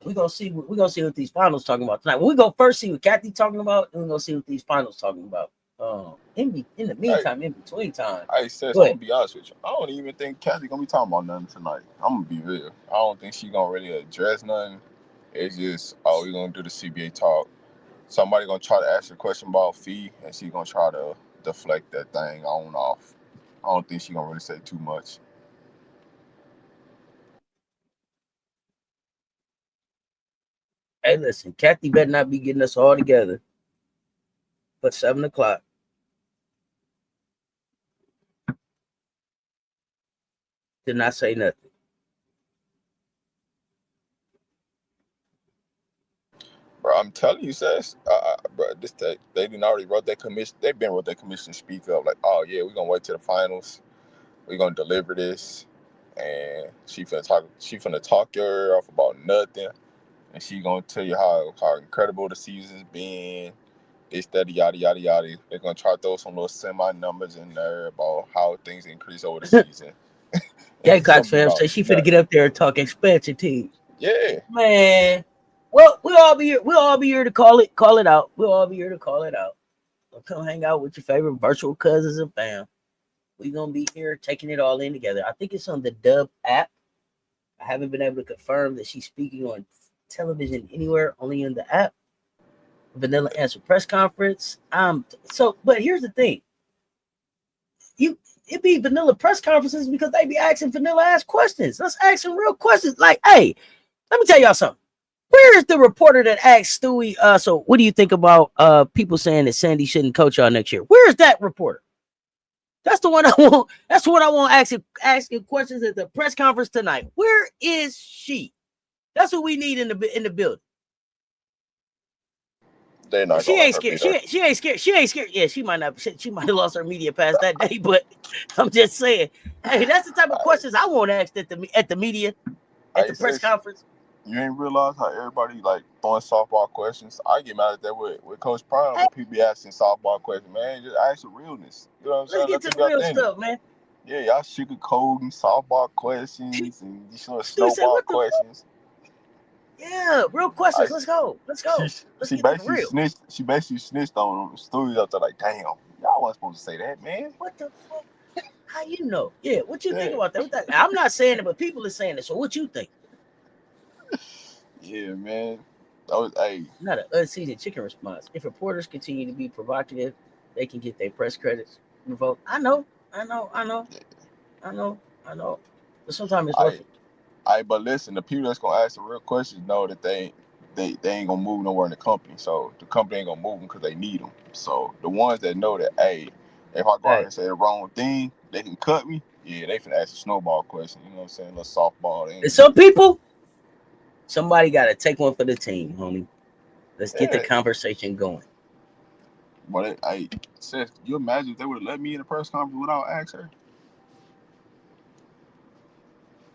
we're gonna see what these finals talking about tonight. We're gonna first see what Kathy talking about, and we're gonna see what these finals talking about. In the meantime, in between time. Hey, Cess, Go I'm ahead. gonna be honest with you. I don't even think Kathy gonna be talking about nothing tonight. I'm gonna be real. I don't think she gonna really address nothing. It's just, we gonna do the CBA talk. Somebody gonna try to ask her a question about Fee, and she gonna try to deflect that thing on and off. I don't think she gonna really say too much. Hey, listen, Kathy better not be getting us all together for 7 o'clock. Did not say nothing. Bro, I'm telling you, Cess, bro, they didn't already wrote that commission. They've been wrote that commission speak up like, oh yeah, we're gonna wait to the finals. We're gonna deliver this, and she finna talk your ear off about nothing, and she gonna tell you how incredible the season's been. This, that, yada yada yada. They're gonna try to throw some little semi numbers in there about how things increase over the season. It's gonna Gamecocks be fam about say she finna nothing. get up there and talk expansion teams. Yeah. Man, well, we'll all be here. We'll all be here to call it out. We'll all be here to call it out. So come hang out with your favorite virtual cousins and fam. We're gonna be here taking it all in together. I think it's on the Dub app. I haven't been able to confirm that she's speaking on television anywhere, only in the app. Vanilla Answer press conference. But here's the thing. It be vanilla press conferences because they be asking vanilla ass questions. Let's ask some real questions. Like, hey, let me tell y'all something. Where is the reporter that asked Stewie? So what do you think about people saying that Sandy shouldn't coach y'all next year? Where is that reporter? That's the one I want. That's what I want asking questions at the press conference tonight. Where is she? That's what we need in the building. They're not She gonna let ain't her be scared. there. She ain't scared. She ain't scared. Yeah, she might not. She might have lost her media pass that day, but I'm just saying. Hey, that's the type of questions I want asked at the media, at the press conference. You ain't realize how everybody like throwing softball questions. I get mad at that with Coach Prime, Hey, but people be asking softball questions. Man, just ask the realness. You know what I'm let's saying? get Let to them the be real authentic. stuff, man. Yeah, y'all sugarcoating softball questions and these sort of Stewie said, snowball "What the fuck? questions. Yeah, real questions. I Let's go. Let's she go. Let's she get to the basically real. snitched. She basically snitched on them. Stories up there like, damn, y'all wasn't supposed to say that, man. What the fuck? How you know? Yeah, what you think Yeah, about that? I'm not saying it, but people are saying it. So what you think? yeah, man. That was Not an unseasoned chicken response. If reporters continue to be provocative, they can get their press credits revoked. I know. But sometimes it's worth I it. but listen, the people that's gonna ask the real questions know that they ain't gonna move nowhere in the company. So the company ain't gonna move them because they need them. So the ones that know that, hey, if I go out here Hey, and say the wrong thing, they can cut me. Yeah, they finna ask a snowball question. You know what I'm saying? A little softball. They and ain't some really. people, somebody got to take one for the team, homie. Let's get the Yeah, conversation going. but I said, you imagine if they would have let me in the press conference without asking her?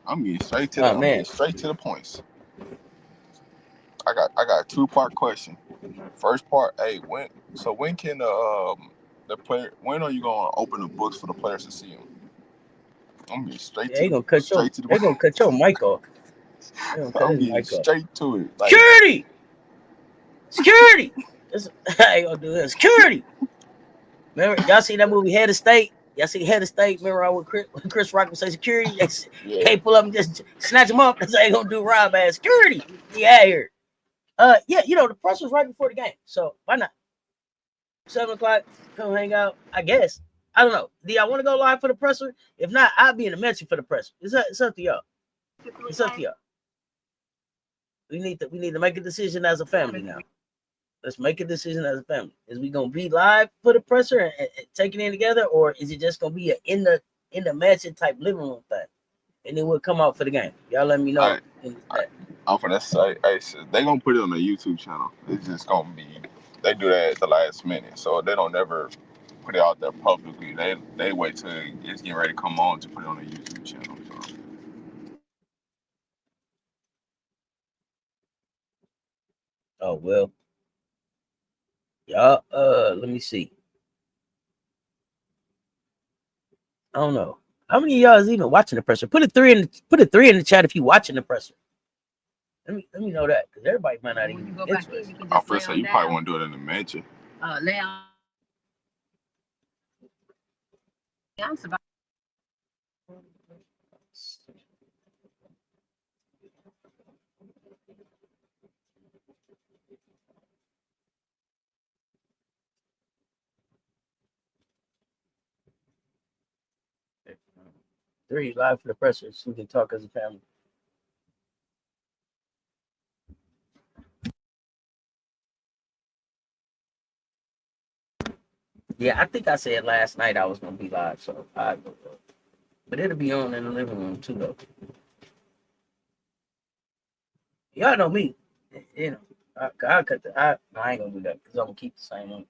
Oh I'm getting man, straight to the points. I got a 2-part question. First part, hey, when can the player when are you gonna open the books for the players to see them? I'm getting they gonna cut your straight to they the gonna cut your mic off. They gonna cut I'm his getting mic off. straight to it. Like, Security, security. I ain't gonna do this. Security. Remember, y'all see that movie Head of State? Y'all see head of state, remember with Chris Rock would say security? Yeah. Hey, pull up and just snatch him up. That's how they gonna do Rob ass security. Yeah, here. Yeah, the press was right before the game. So why not? 7 o'clock, come hang out. I guess. I don't know. Do y'all want to go live for the presser? If not, I'll be in the mention for the presser. It's up to y'all. It's up to y'all. We need to make a decision as a family now. Let's make a decision as a family. Is we gonna be live for the presser and take it in together, or is it just gonna be in the mansion type living room thing, and then we'll come out for the game? Y'all let me know. I'm finna say, hey, they gonna put it on the YouTube channel. It's just gonna be, they do that at the last minute, so they don't never put it out there publicly. They wait till it's getting ready to come on to put it on the YouTube channel. So. Oh well, y'all. Let me see. I don't know how many of y'all is even watching the presser. Put a 3 in the chat if you watching the presser. Let me know that, because everybody might not even be interested. I first say you probably want to do it in the mansion. I'm surviving. Three live for the presser so we can talk as a family. Yeah, I think I said last night I was gonna be live, so but it'll be on in the living room too, though. Y'all know me, I cut the. I ain't gonna do that because I'm gonna keep the same one.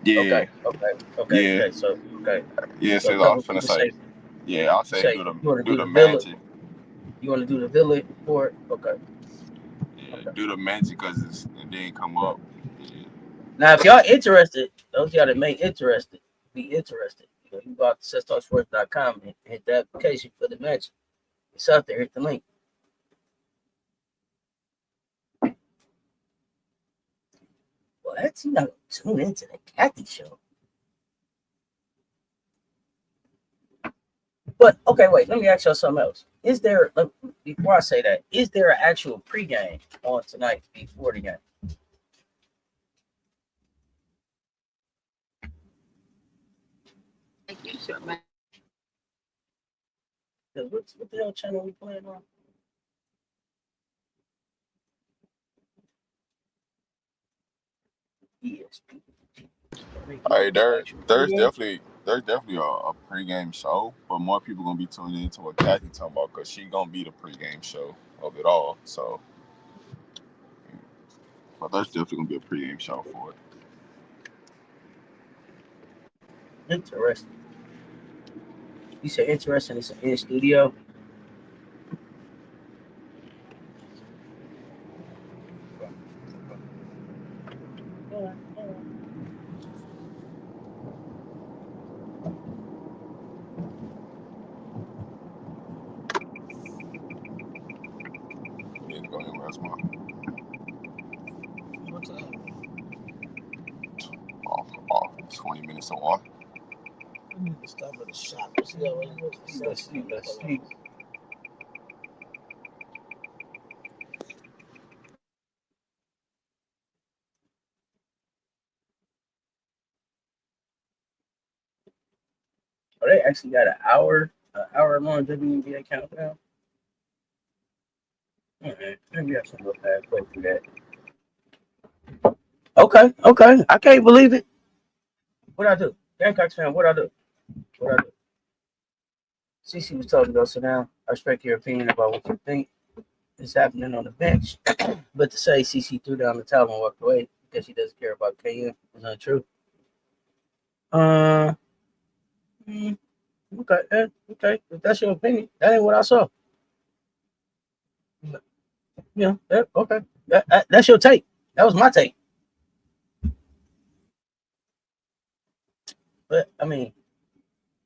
Yeah. Okay. So Yeah. So a So I couple was finna people say. say, Yeah, I'll say you want to do do the the villa. mansion. You want to do the villa for it? Okay. Yeah, do the mansion because it didn't come up. Yeah. Now, if y'all interested, those y'all that may be interested. You go out to CessTalksSports.com and hit the application for the match. It's out there. Hit the link. Well, that's not tune into the Kathy show. But okay, wait. Let me ask y'all something else. Is there, before I say that, is there an actual pregame on tonight before the game? What the hell channel we playing on? ESPN. Hey, there's definitely a pregame show, but more people gonna be tuning into what Kathy talking about because she gonna be the pregame show of it all. So, but there's definitely gonna be a pregame show for it. Interesting. You said interesting. It's in the studio. You need to go ahead and rest my off 20 minutes or one. I need to stop at a shop. See how Let's see. Oh, they actually got an hour long WNBA countdown. All right, maybe I should look past go through that. Okay. I can't believe it. What I do? Gamecocks fan, what I do? CC was told to go sit down. I respect your opinion about what you think is happening on the bench. But to say CC threw down the towel and walked away because she doesn't care about KM is untrue. Uh, okay. If that's your opinion, that ain't what I saw. Okay. That's your take. That was my take. But I mean,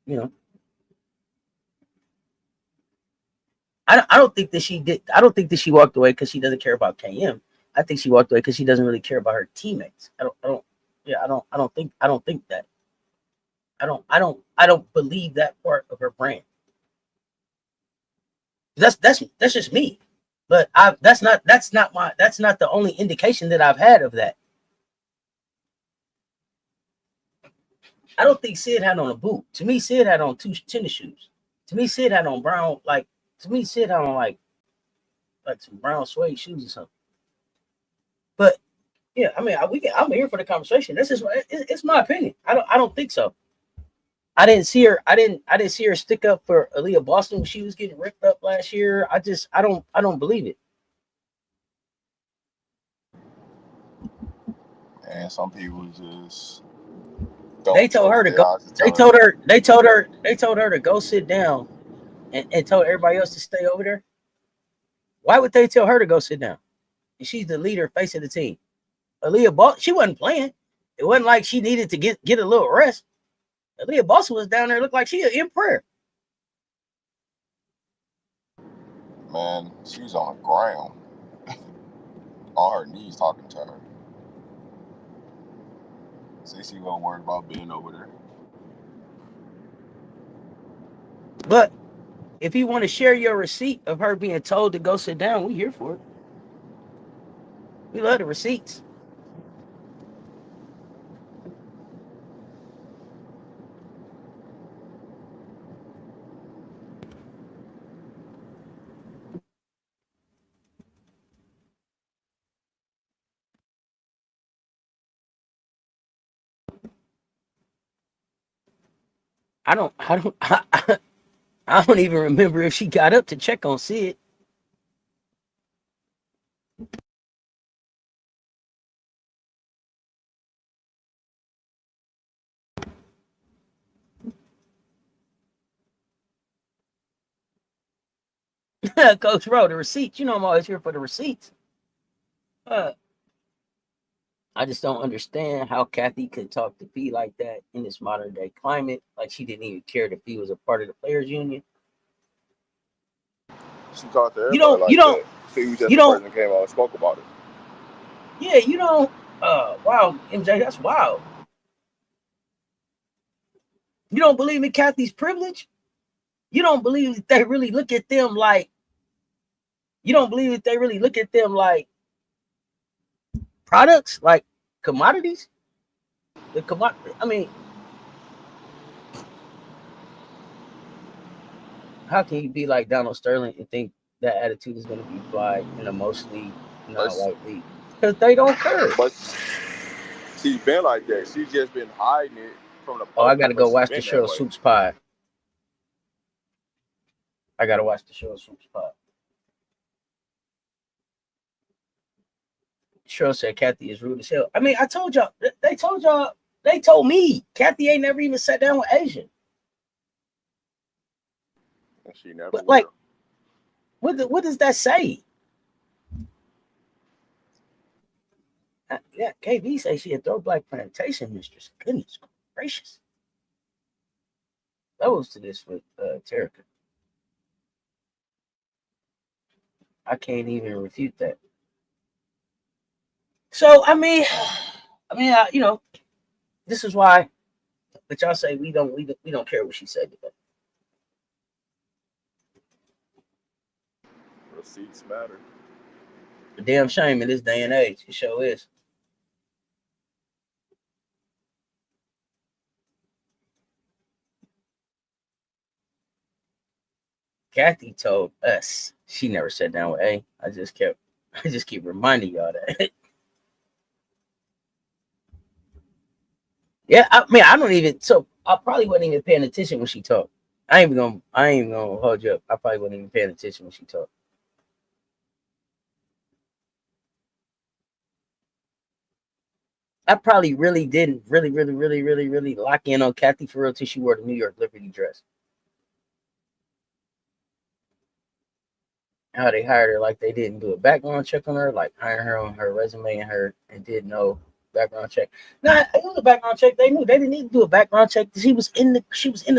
you know, I don't think that she did. I don't think that she walked away because she doesn't care about KM. I think she walked away because she doesn't really care about her teammates. I don't think that. I don't believe that part of her brand. That's just me. But that's not the only indication that I've had of that. I don't think Sid had on a boot. To me, Sid had on 2 tennis shoes. To me, Sid had on brown, Sid had on like some brown suede shoes or something. But yeah, I mean, I'm here for the conversation. This is it's my opinion. I don't think so. I didn't see her stick up for Aaliyah Boston when she was getting ripped up last year. I don't believe it. And some people just They told her to go. They told her to go sit down and told everybody else to stay over there. Why would they tell her to go sit down? And she's the leader, face of the team. Aaliyah Boston, she wasn't playing. It wasn't like she needed to get a little rest. Aaliyah Boston was down there, looked like she was in prayer. Man, she was on the ground, on her knees, talking to her. Cece wasn't worried about being over there. But if you want to share your receipt of her being told to go sit down, we here for it. We love the receipts. I don't even remember if she got up to check on Sid. Coach Rowe, the receipts. You know I'm always here for the receipts. I just don't understand how Kathy could talk to Fee like that in this modern day climate. Like she didn't even care that Fee was a part of the players union. She talked to everybody like that. She was just the person that came out and spoke about it. Yeah, you don't. Wow, MJ, that's wild. You don't believe in Kathy's privilege? You don't believe that they really look at them like? You don't believe that they really look at them like products, like commodities? I mean, how can you be like Donald Sterling and think that attitude is going to be applied in a mostly non-white league? Because they don't care. But she's been like that. She's just been hiding it from the public. Oh, I got to go watch the show Swoop's Pie. I got to watch the show Swoop's Pie. Cheryl said Kathy is rude as hell. I mean, I told y'all. They told me Kathy ain't never even sat down with Asian. She never. But like, what does that say? Yeah, KB say she a throwback plantation mistress. Goodness gracious. That was to this with Terica. I can't even refute that. So I mean, you know, this is why. But y'all say we don't care what she said today. Receipts matter. A damn shame in this day and age. It sure is. Kathy told us she never sat down with A. I just keep reminding y'all that. Yeah, I mean, I don't even. So I probably wasn't even paying attention when she talked. I ain't even gonna hold you up. I probably wasn't even paying attention when she talked. I probably really didn't really lock in on Kathy for real till she wore the New York Liberty dress. How they hired her like they didn't do a background check on her, like hiring her on her resume and did no background check. Nah, it was a background check. They knew they didn't need to do a background check. She was in the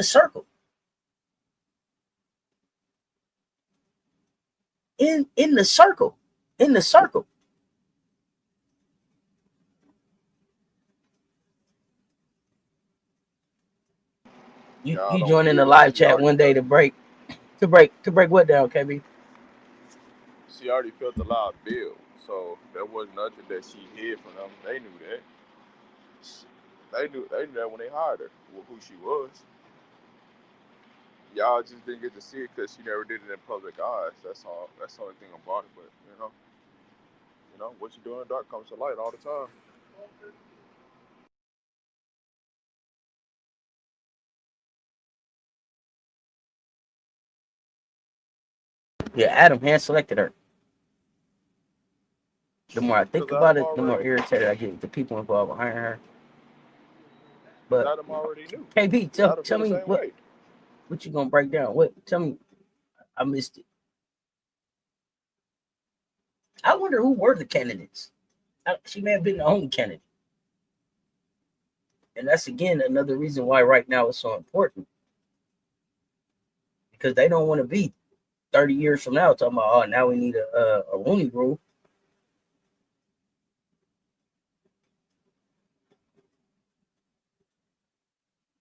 circle. In the circle. Y'all You don't joining the feel it. live chat one day to break what down, KB? She already felt the loud build, so there was nothing that she hid from them. They knew that. They knew that when they hired her, who she was. Y'all just didn't get to see it because she never did it in public eyes. That's all. That's the only thing about it. But what you do in the dark comes to light all the time. Yeah, Adam hand selected her. The more I think Cause about Adam it, the more already, irritated I get with the people involved behind her. But Adam already knew. KB, Adam tell feel the me same way. what you gonna break down? What? Tell me, I missed it. I wonder who were the candidates. She may have been the only candidate, and that's again another reason why right now it's so important because they don't want to be 30 years from now talking about, oh, now we need a Rooney Rule.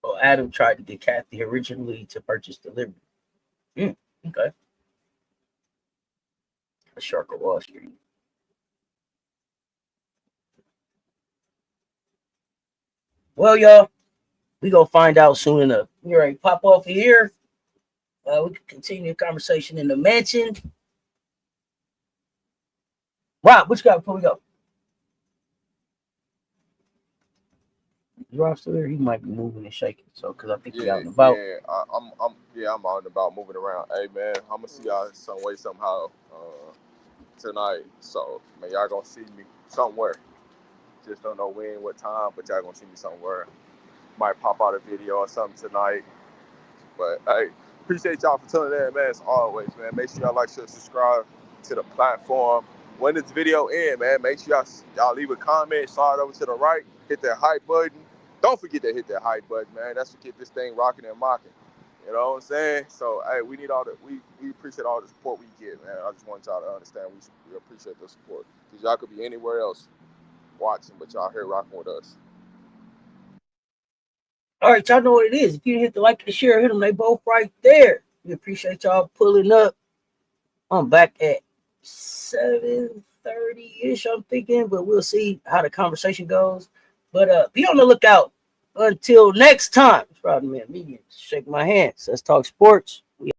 Well, Adam tried to get Kathy originally to purchase delivery. Okay. A shark of Wall Street. Well, y'all, we gonna find out soon enough. We ready to pop off of here. We can continue the conversation in the mansion. Rob, what you got before we go? Is Rob still there? He might be moving and shaking. So, because I think he out and about. I'm out and about moving around. Hey man, I'm gonna see y'all some way somehow tonight. So man, y'all gonna see me somewhere. Just don't know when, what time, but y'all gonna see me somewhere. Might pop out a video or something tonight. But hey, appreciate y'all for tuning in, man. As always, man. Make sure y'all like, share, subscribe to the platform. When this video ends, man, make sure y'all leave a comment, slide over to the right, hit that hype button. Don't forget to hit that hype button, man. That's what get this thing rocking and mocking. You know what I'm saying? So hey, we need we appreciate all the support we get, man. I just want y'all to understand we appreciate the support. Because y'all could be anywhere else watching, but y'all here rocking with us. All right, y'all know what it is. If you didn't hit the like and the share, hit them. They both right there. We appreciate y'all pulling up. I'm back at 7:30-ish, I'm thinking, but we'll see how the conversation goes. But be on the lookout. Until next time, it's RobDaManMedia. Shake my hands. Let's talk sports. We